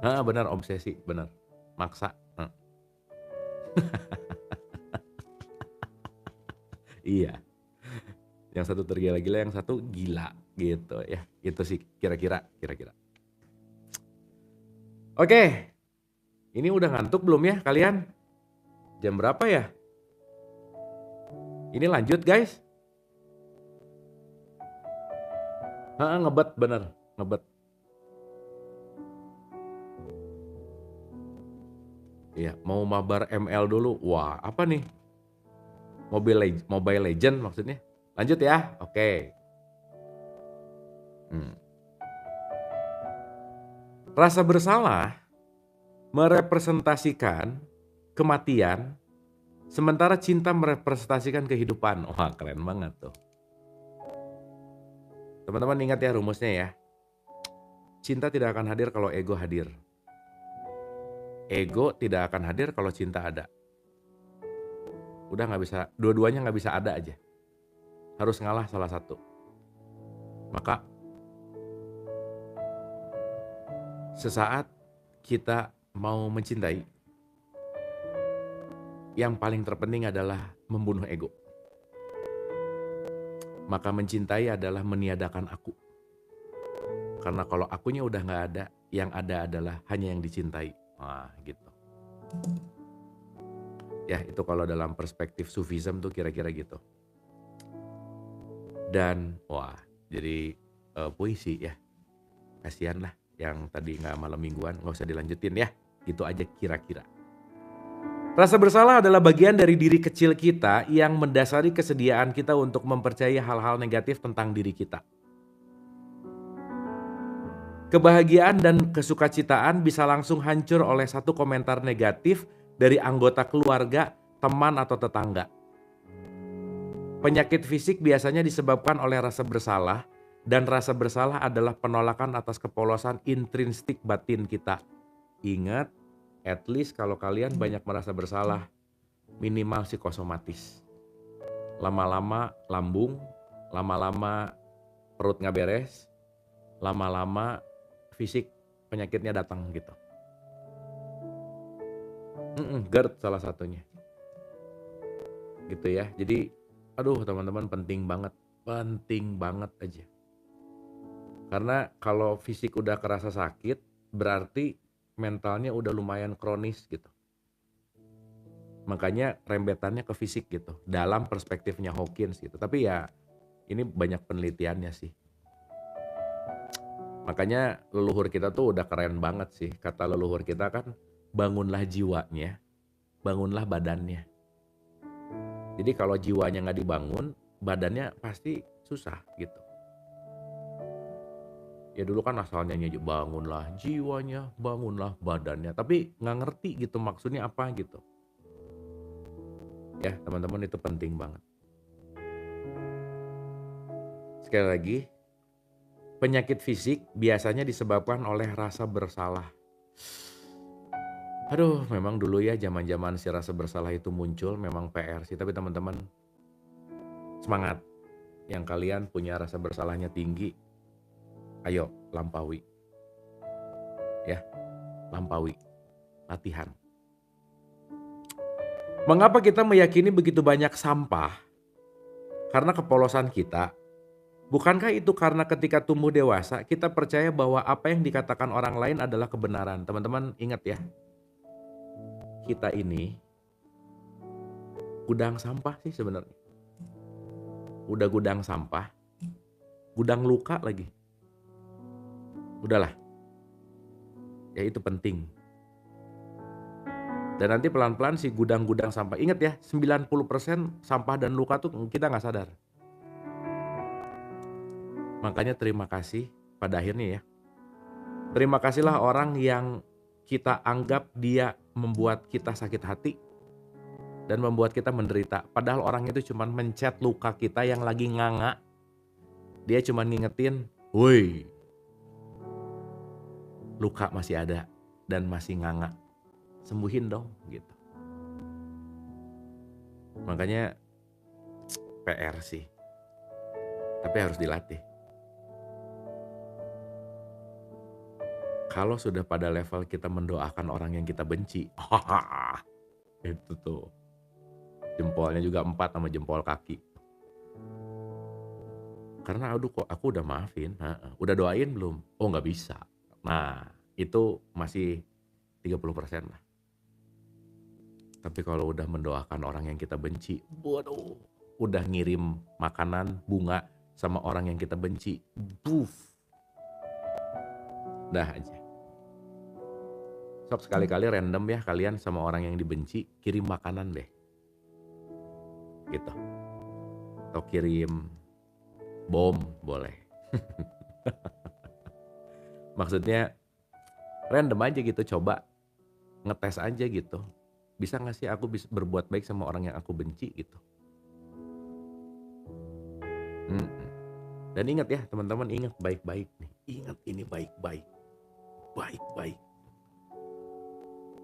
Bener obsesi, bener. Maksa. Iya. Yang satu tergila-gila, yang satu gila gitu ya. Itu sih kira-kira. Oke. Ini udah ngantuk belum ya kalian? Jam berapa ya? Ini lanjut guys. Ngebet bener, ngebet. Iya, mau mabar ML dulu. Wah, apa nih? Mobile Legend maksudnya. Lanjut ya. Oke. Rasa bersalah merepresentasikan kematian, sementara cinta merepresentasikan kehidupan. Wah, keren banget tuh. Teman-teman ingat ya rumusnya ya. Cinta tidak akan hadir kalau ego hadir. Ego tidak akan hadir kalau cinta ada. Udah nggak bisa, dua-duanya nggak bisa ada aja. Harus ngalah salah satu. Maka sesaat kita mau mencintai, yang paling terpenting adalah membunuh ego. Maka mencintai adalah meniadakan aku. Karena kalau akunya udah nggak ada, yang ada adalah hanya yang dicintai. Wah, gitu. Ya, itu kalau dalam perspektif Sufism tuh kira-kira gitu. Dan, wah, jadi puisi ya. Kasihan lah yang tadi nggak malam mingguan, nggak usah dilanjutin ya. Gitu aja kira-kira. Rasa bersalah adalah bagian dari diri kecil kita yang mendasari kesediaan kita untuk mempercayai hal-hal negatif tentang diri kita. Kebahagiaan dan kesukacitaan bisa langsung hancur oleh satu komentar negatif dari anggota keluarga, teman, atau tetangga. Penyakit fisik biasanya disebabkan oleh rasa bersalah, dan rasa bersalah adalah penolakan atas kepolosan intrinsik batin kita. Ingat, at least kalau kalian banyak merasa bersalah, minimal psikosomatis. Lama-lama lambung, lama-lama perut nggak beres, lama-lama fisik penyakitnya datang gitu. GERD salah satunya. Gitu ya. Jadi aduh teman-teman penting banget aja. Karena kalau fisik udah kerasa sakit, berarti mentalnya udah lumayan kronis gitu. Makanya rembetannya ke fisik gitu, dalam perspektifnya Hawkins gitu. Tapi ya ini banyak penelitiannya sih. Makanya leluhur kita tuh udah keren banget sih. Kata leluhur kita kan, bangunlah jiwanya, bangunlah badannya. Jadi kalau jiwanya nggak dibangun, badannya pasti susah gitu. Ya dulu kan asalnya nyanyi bangunlah jiwanya, bangunlah badannya. Tapi nggak ngerti gitu maksudnya apa gitu. Ya teman-teman itu penting banget. Sekali lagi, penyakit fisik biasanya disebabkan oleh rasa bersalah. Aduh, memang dulu ya zaman-zaman si rasa bersalah itu muncul memang PR sih. Tapi teman-teman semangat. Yang kalian punya rasa bersalahnya tinggi, ayo lampaui. Ya, lampaui. Latihan. Mengapa kita meyakini begitu banyak sampah? Karena kepolosan kita. Bukankah itu karena ketika tumbuh dewasa kita percaya bahwa apa yang dikatakan orang lain adalah kebenaran? Teman-teman ingat ya, kita ini gudang sampah sih sebenarnya. Udah gudang sampah, gudang luka lagi. Udahlah, ya itu penting. Dan nanti pelan-pelan si gudang-gudang sampah, ingat ya 90% sampah dan luka tuh kita gak sadar. Makanya terima kasih pada akhirnya ya. Terima kasihlah orang yang kita anggap dia membuat kita sakit hati dan membuat kita menderita. Padahal orang itu cuma mencet luka kita yang lagi nganga. Dia cuma ngingetin, woi, luka masih ada dan masih nganga. Sembuhin dong gitu. Makanya PR sih. Tapi harus dilatih. Kalau sudah pada level kita mendoakan orang yang kita benci, itu tuh jempolnya juga 4 sama jempol kaki. Karena aduh kok aku udah maafin, udah doain belum? Oh nggak bisa. Nah itu masih 30% lah. Tapi kalau udah mendoakan orang yang kita benci, waduh, udah ngirim makanan, bunga sama orang yang kita benci, dah aja. Sok sekali-kali random ya kalian sama orang yang dibenci, kirim makanan deh. Gitu. Atau kirim bom boleh. Maksudnya Random aja gitu, coba ngetes aja gitu. Bisa nggak sih aku berbuat baik sama orang yang aku benci gitu. Mhm. Dan ingat ya teman-teman, ingat baik-baik nih. Ingat ini baik-baik. Baik-baik.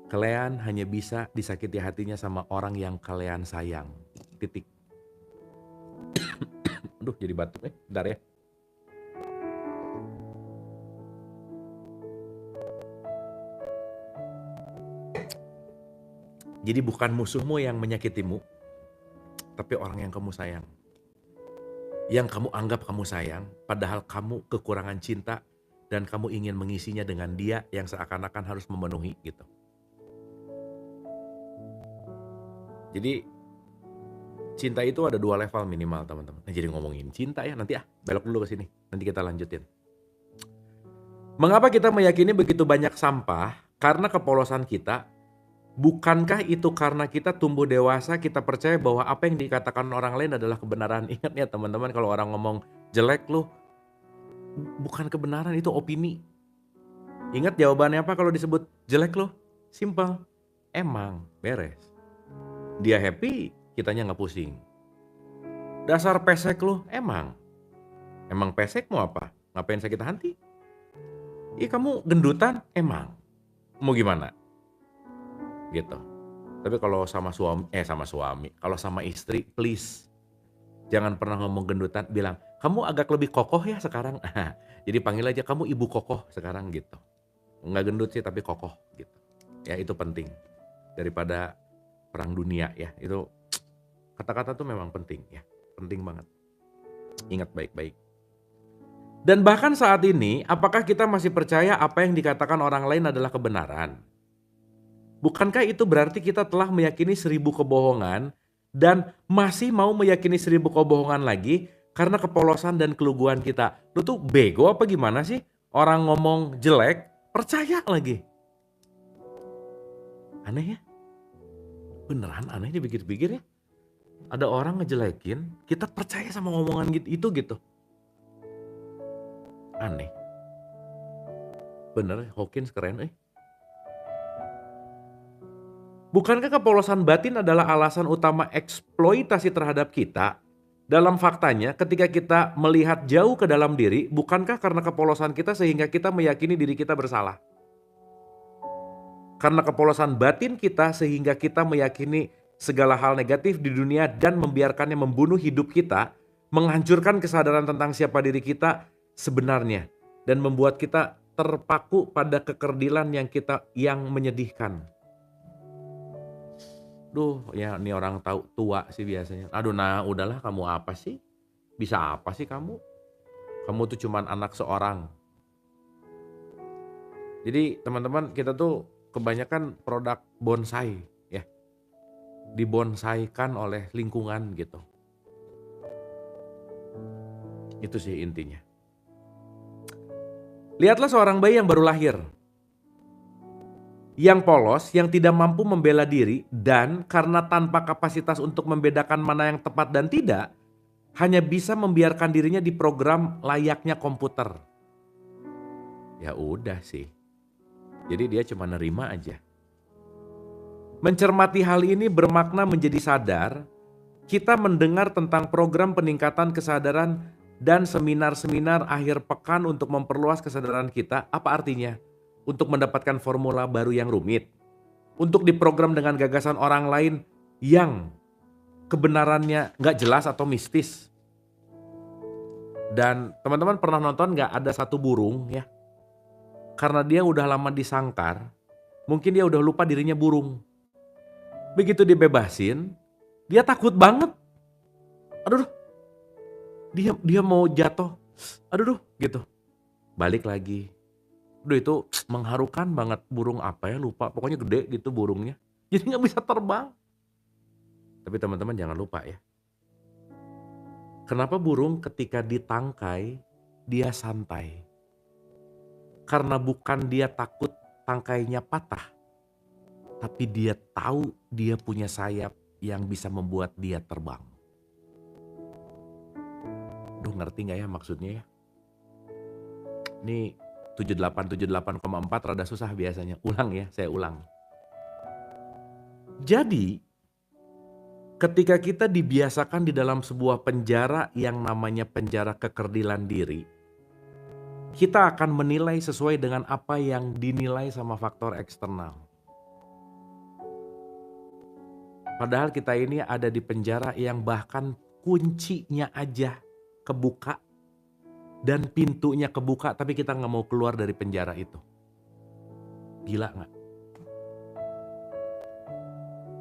Kalian hanya bisa disakiti hatinya sama orang yang kalian sayang. Titik. Aduh jadi batuk bentar ya. Jadi bukan musuhmu yang menyakitimu, tapi orang yang kamu sayang. Yang kamu anggap kamu sayang, padahal kamu kekurangan cinta dan kamu ingin mengisinya dengan dia yang seakan-akan harus memenuhi gitu. Jadi cinta itu ada 2 level minimal teman-teman. Nah, jadi ngomongin cinta ya nanti belok dulu ke sini. Nanti kita lanjutin. Mengapa kita meyakini begitu banyak sampah? Karena kepolosan kita. Bukankah itu karena kita tumbuh dewasa, kita percaya bahwa apa yang dikatakan orang lain adalah kebenaran? Ingat ya teman-teman, kalau orang ngomong jelek lu, bukan kebenaran, itu opini. Ingat jawabannya apa kalau disebut jelek lu? Simple. Emang, beres. Dia happy, kitanya nggak pusing. Dasar pesek lu, emang. Emang pesek mau apa? Ngapain sakit hati? Ih kamu gendutan, emang. Mau gimana? Gitu. Tapi kalau sama suami, kalau sama istri, please jangan pernah ngomong gendutan, bilang, "Kamu agak lebih kokoh ya sekarang." Jadi panggil aja, "Kamu ibu kokoh sekarang," gitu. Nggak gendut sih tapi kokoh gitu. Ya itu penting. Daripada perang dunia ya, itu kata-kata tuh memang penting ya, penting banget. Ingat baik-baik. Dan bahkan saat ini, apakah kita masih percaya apa yang dikatakan orang lain adalah kebenaran? Bukankah itu berarti kita telah meyakini 1000 kebohongan dan masih mau meyakini 1000 kebohongan lagi karena kepolosan dan keluguan kita? Lu tuh bego apa gimana sih? Orang ngomong jelek, percaya lagi. Aneh ya? Beneran aneh dipikir-pikir ya. Ada orang ngejelekin, kita percaya sama omongan itu gitu. Aneh. Bener, Hawkins keren. Bukankah kepolosan batin adalah alasan utama eksploitasi terhadap kita? Dalam faktanya, ketika kita melihat jauh ke dalam diri, bukankah karena kepolosan kita sehingga kita meyakini diri kita bersalah? Karena kepolosan batin kita sehingga kita meyakini segala hal negatif di dunia dan membiarkannya membunuh hidup kita, menghancurkan kesadaran tentang siapa diri kita sebenarnya, dan membuat kita terpaku pada kekerdilan yang menyedihkan. Duh, ya ini orang tahu tua sih biasanya. Aduh, nah udahlah kamu apa sih? Bisa apa sih kamu? Kamu tuh cuman anak seorang. Jadi teman-teman kita tuh kebanyakan produk bonsai ya. Dibonsaikan oleh lingkungan gitu. Itu sih intinya. Lihatlah seorang bayi yang baru lahir. Yang polos, yang tidak mampu membela diri, dan karena tanpa kapasitas untuk membedakan mana yang tepat dan tidak, hanya bisa membiarkan dirinya diprogram layaknya komputer. Ya udah sih. Jadi dia cuma nerima aja. Mencermati hal ini bermakna menjadi sadar, kita mendengar tentang program peningkatan kesadaran dan seminar-seminar akhir pekan untuk memperluas kesadaran kita. Apa artinya? Untuk mendapatkan formula baru yang rumit, untuk diprogram dengan gagasan orang lain yang kebenarannya nggak jelas atau mistis. Dan teman-teman pernah nonton nggak ada satu burung ya, karena dia udah lama disangkar, mungkin dia udah lupa dirinya burung. Begitu dibebasin, dia takut banget. Aduh, dia mau jatuh. Aduh, gitu. Balik lagi. Aduh itu mengharukan banget, burung apa ya lupa, pokoknya gede gitu burungnya. Jadi nggak bisa terbang. Tapi teman-teman jangan lupa ya. Kenapa burung ketika ditangkai dia santai? Karena bukan dia takut tangkainya patah, tapi dia tahu dia punya sayap yang bisa membuat dia terbang. Duh ngerti gak ya maksudnya ya? Ini 78,4 rada susah biasanya. Ulang ya, saya ulang. Jadi, ketika kita dibiasakan di dalam sebuah penjara yang namanya penjara kekerdilan diri, kita akan menilai sesuai dengan apa yang dinilai sama faktor eksternal. Padahal kita ini ada di penjara yang bahkan kuncinya aja kebuka dan pintunya kebuka, tapi kita nggak mau keluar dari penjara itu. Gila nggak?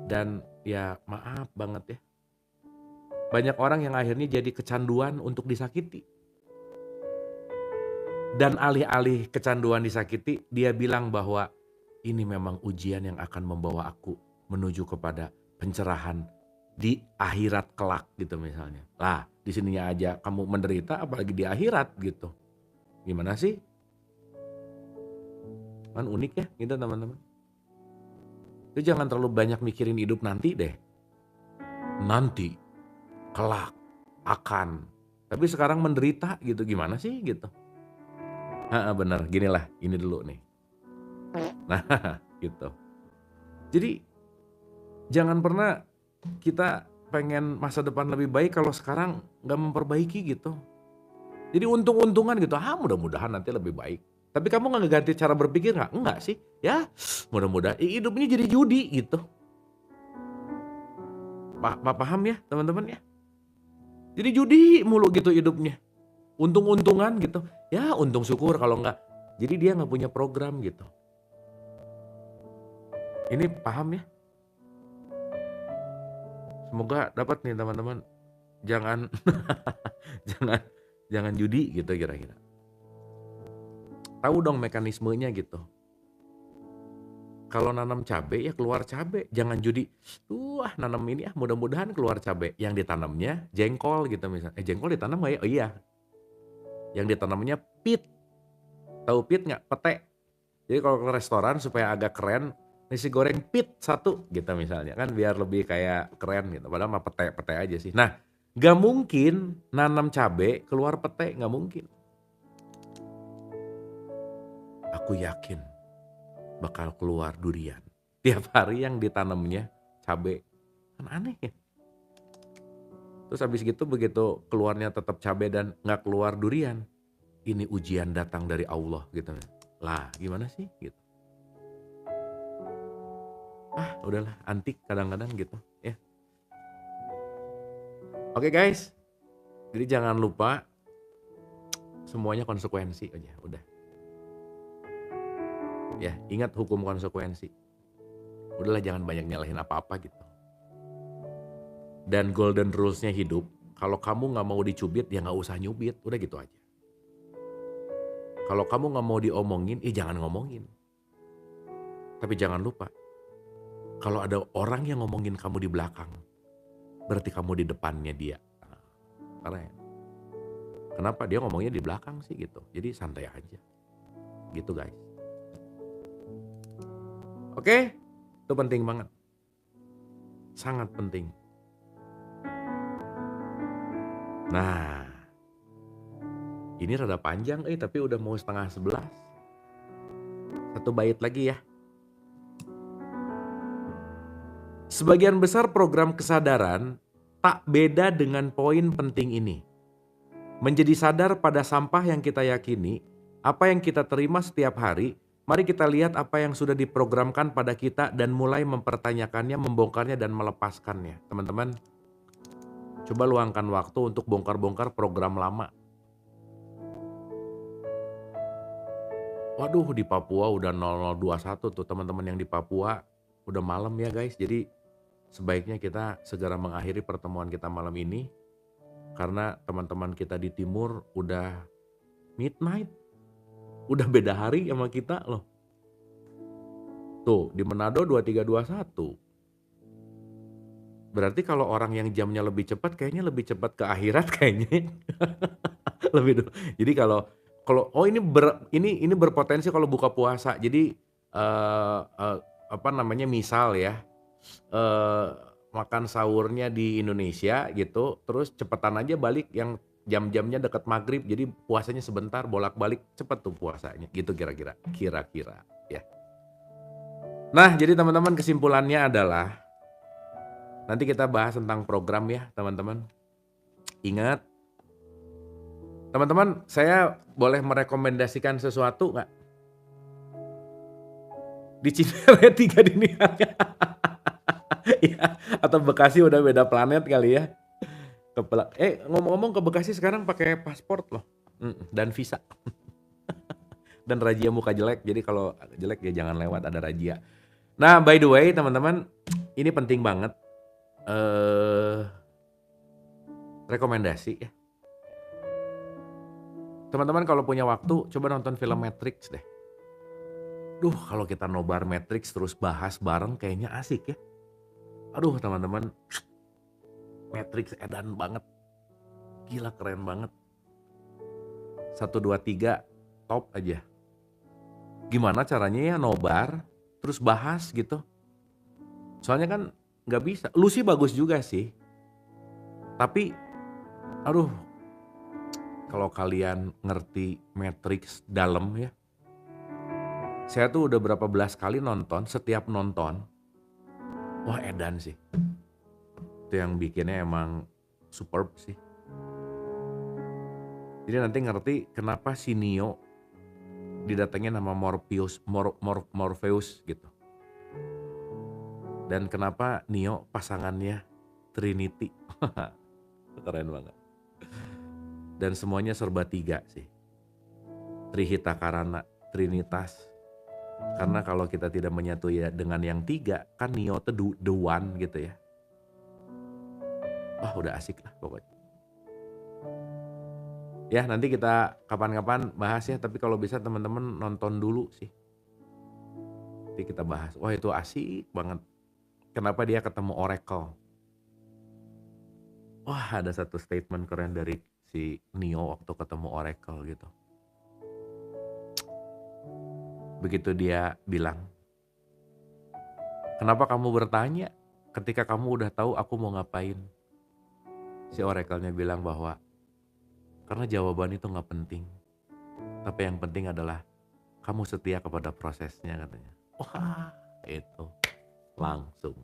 Dan ya maaf banget ya, banyak orang yang akhirnya jadi kecanduan untuk disakiti. Dan alih-alih kecanduan disakiti, dia bilang bahwa ini memang ujian yang akan membawa aku menuju kepada pencerahan di akhirat kelak gitu misalnya. Lah, di sininya aja kamu menderita, apalagi di akhirat gitu. Gimana sih? Kan unik ya gitu teman-teman. Itu jangan terlalu banyak mikirin hidup nanti deh. Nanti, kelak, akan. Tapi sekarang menderita gitu, gimana sih gitu. Bener, ginilah, ini dulu nih. Nah, gitu. Jadi, jangan pernah kita pengen masa depan lebih baik kalau sekarang gak memperbaiki gitu. Jadi untung-untungan gitu, mudah-mudahan nanti lebih baik. Tapi kamu gak ngeganti cara berpikir gak? Enggak sih. Ya mudah-mudahan hidupnya jadi judi gitu. Paham ya teman-teman ya? Jadi judi mulu gitu hidupnya. Untung-untungan gitu. Ya untung syukur kalau enggak. Jadi dia gak punya program gitu. Ini paham ya? Semoga dapat nih teman-teman. Jangan jangan judi gitu kira-kira. Tahu dong mekanismenya gitu. Kalau nanam cabe ya keluar cabe, jangan judi. Nanam ini mudah-mudahan keluar cabe. Yang ditanamnya jengkol gitu misalnya. Jengkol ditanam nggak ya? Oh iya. Yang ditanamnya pit. Tahu pit nggak? Pete. Jadi kalau ke restoran supaya agak keren, nasi goreng pit satu gitu misalnya kan biar lebih kayak keren gitu. Padahal mah pete aja sih. Nah, nggak mungkin nanam cabe keluar pete, nggak mungkin. Aku yakin bakal keluar durian. Tiap hari yang ditanamnya cabe. Kan aneh ya. Terus habis gitu begitu keluarnya tetap cabe dan gak keluar durian. Ini ujian datang dari Allah gitu. Lah gimana sih gitu. Udahlah antik kadang-kadang gitu ya. Oke guys. Jadi jangan lupa semuanya konsekuensi aja udah. Ya, ingat hukum konsekuensi. Udahlah jangan banyak nyalahin apa-apa gitu. Dan golden rules-nya hidup, kalau kamu gak mau dicubit, ya gak usah nyubit. Udah gitu aja. Kalau kamu gak mau diomongin, jangan ngomongin. Tapi jangan lupa, kalau ada orang yang ngomongin kamu di belakang, berarti kamu di depannya dia. Karena kenapa dia ngomongnya di belakang sih gitu. Jadi santai aja. Gitu guys. Oke, itu penting banget. Sangat penting. Nah, ini rada panjang tapi udah mau 10:30. Satu bait lagi ya. Sebagian besar program kesadaran tak beda dengan poin penting ini. Menjadi sadar pada sampah yang kita yakini, apa yang kita terima setiap hari. Mari kita lihat apa yang sudah diprogramkan pada kita dan mulai mempertanyakannya, membongkarnya dan melepaskannya. Teman-teman, coba luangkan waktu untuk bongkar-bongkar program lama. Waduh, di Papua udah 0021 tuh teman-teman yang di Papua. Udah malam ya guys, jadi sebaiknya kita segera mengakhiri pertemuan kita malam ini. Karena teman-teman kita di timur udah midnight. Udah beda hari sama kita loh. Tuh, di Manado 2321. Berarti kalau orang yang jamnya lebih cepat, kayaknya lebih cepat ke akhirat kayaknya. Lebih dulu. Jadi kalau ini berpotensi kalau buka puasa. Jadi misal ya, makan sahurnya di Indonesia gitu, terus cepetan aja balik yang jam-jamnya dekat maghrib, jadi puasanya sebentar, bolak-balik cepet tuh puasanya, gitu kira-kira, ya. Nah, jadi teman-teman kesimpulannya adalah, nanti kita bahas tentang program ya teman-teman. Ingat, teman-teman, saya boleh merekomendasikan sesuatu nggak? Di Cinere 3 dini hari. Ya, atau Bekasi udah beda planet kali ya. Ngomong-ngomong ke Bekasi sekarang pakai paspor loh, dan visa. Dan razia muka jelek, jadi kalau jelek ya jangan lewat, ada razia. Nah, by the way teman-teman, ini penting banget, rekomendasi ya. Teman-teman kalau punya waktu, coba nonton film Matrix deh. Duh, kalau kita nobar Matrix terus bahas bareng kayaknya asik ya. Aduh teman-teman, Matrix edan banget. Gila keren banget. 1, 2, 3 top aja. Gimana caranya ya nobar, terus bahas gitu. Soalnya kan nggak bisa. Lu sih bagus juga sih. Tapi, aduh, kalau kalian ngerti Matrix dalam ya. Saya tuh udah berapa belas kali nonton, setiap nonton, wah edan sih. Itu yang bikinnya emang superb sih. Jadi nanti ngerti kenapa si Neo didatengin sama Morpheus gitu. Dan kenapa Neo pasangannya Trinity. Keren banget. Dan semuanya serba 3 sih. Trihita Karana, Trinitas. Karena kalau kita tidak menyatu ya dengan yang 3, kan Neo itu the one gitu ya. Wah udah asik lah pokoknya. Ya nanti kita kapan-kapan bahas ya, tapi kalau bisa teman-teman nonton dulu sih. Nanti kita bahas, wah itu asik banget. Kenapa dia ketemu Oracle. Wah ada satu statement keren dari si Neo waktu ketemu Oracle gitu. Begitu dia bilang, kenapa kamu bertanya ketika kamu udah tahu aku mau ngapain? Si Oracle-nya bilang bahwa, karena jawaban itu gak penting. Tapi yang penting adalah kamu setia kepada prosesnya katanya. Wah itu langsung.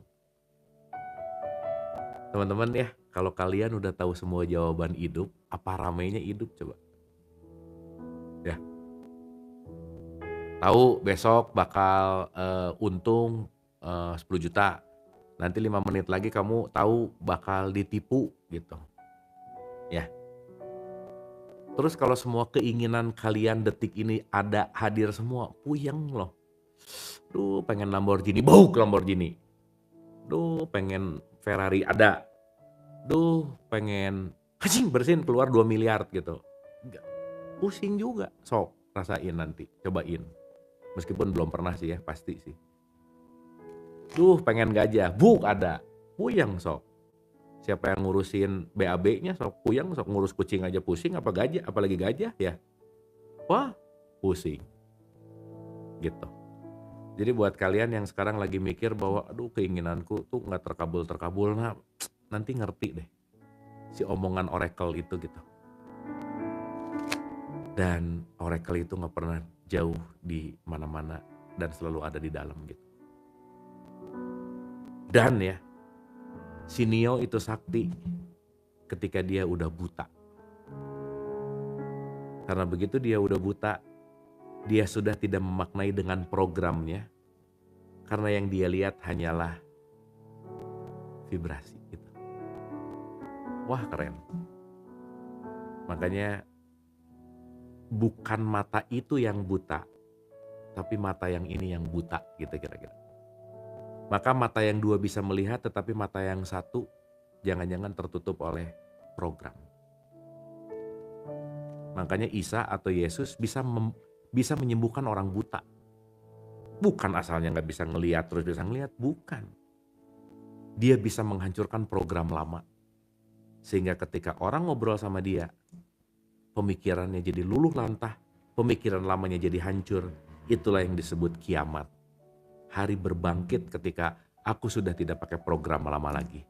Teman-teman ya, kalau kalian udah tahu semua jawaban hidup, apa ramainya hidup coba? Ya. Tahu besok bakal untung 10 juta. Nanti 5 menit lagi kamu tahu bakal ditipu gitu. Ya. Terus kalau semua keinginan kalian detik ini ada hadir semua, puyeng loh. Duh pengen Lamborghini, bauk Lamborghini. Duh pengen Ferrari ada. Duh pengen bersin keluar 2 miliar gitu. Pusing juga, sok rasain nanti, cobain. Meskipun belum pernah sih ya, pasti sih. Duh pengen gajah, buk ada, puyeng sok. Siapa yang ngurusin BAB-nya sok puyeng, sok ngurus kucing aja pusing, apa gajah, apalagi gajah ya. Wah, pusing. Gitu. Jadi buat kalian yang sekarang lagi mikir bahwa aduh keinginanku tuh gak terkabul, nah nanti ngerti deh si omongan Oracle itu gitu. Dan Oracle itu gak pernah jauh di mana-mana dan selalu ada di dalam gitu. Dan ya, si Neo itu sakti ketika dia udah buta. Karena begitu dia udah buta, dia sudah tidak memaknai dengan programnya. Karena yang dia lihat hanyalah vibrasi gitu. Wah keren. Makanya bukan mata itu yang buta, tapi mata yang ini yang buta gitu kira-kira. Maka mata yang 2 bisa melihat, tetapi mata yang 1 jangan-jangan tertutup oleh program. Makanya Isa atau Yesus bisa menyembuhkan orang buta. Bukan asalnya gak bisa ngelihat terus bisa ngelihat, bukan. Dia bisa menghancurkan program lama. Sehingga ketika orang ngobrol sama dia, pemikirannya jadi luluh lantah, pemikiran lamanya jadi hancur. Itulah yang disebut kiamat. Hari berbangkit ketika aku sudah tidak pakai program lama lagi.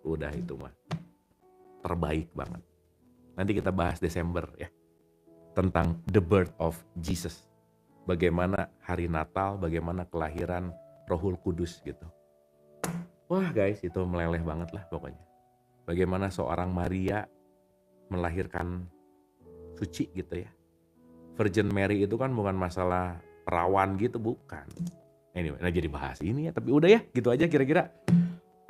Udah itu mah terbaik banget. Nanti kita bahas Desember ya, tentang the birth of Jesus. Bagaimana hari Natal, bagaimana kelahiran Rohul Kudus gitu. Wah guys, itu meleleh banget lah pokoknya. Bagaimana seorang Maria melahirkan suci gitu ya. Virgin Mary itu kan bukan masalah perawan gitu, bukan. Anyway, nah jadi bahas ini ya, tapi udah ya, gitu aja kira-kira.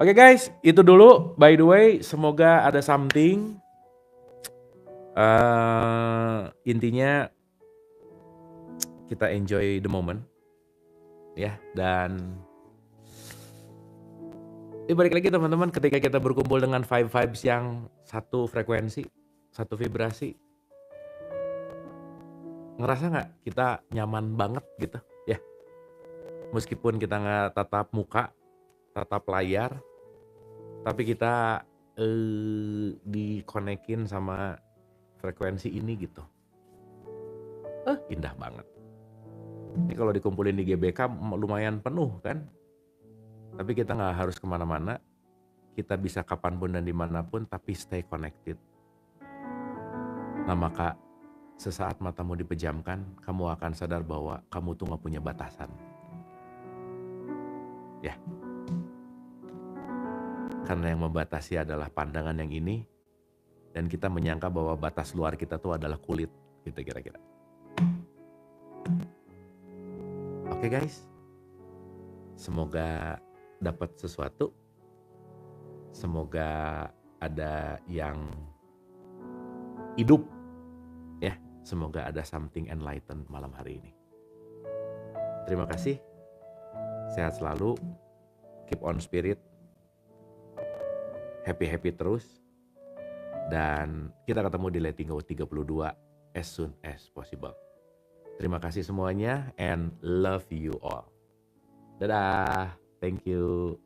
Oke guys, itu dulu. By the way, semoga ada something. Intinya kita enjoy the moment ya, dan balik lagi teman-teman, ketika kita berkumpul dengan vibes yang satu frekuensi, satu vibrasi, ngerasa nggak kita nyaman banget gitu ya, meskipun kita nggak tatap muka, tatap layar, tapi kita dikonekin sama frekuensi ini gitu. Indah banget. Ini kalau dikumpulin di GBK lumayan penuh kan, tapi kita nggak harus kemana-mana, kita bisa kapanpun dan dimanapun, tapi stay connected. Nah maka sesaat matamu dipejamkan, kamu akan sadar bahwa kamu tuh gak punya batasan. Ya. Karena yang membatasi adalah pandangan yang ini, dan kita menyangka bahwa batas luar kita tuh adalah kulit, gitu kira-kira. Oke guys, semoga dapat sesuatu, semoga ada yang hidup, ya, semoga ada something enlightened malam hari ini. Terima kasih, sehat selalu, keep on spirit, happy terus, dan kita ketemu di Letting Go 32 as soon as possible. Terima kasih semuanya and love you all. Dadah, thank you.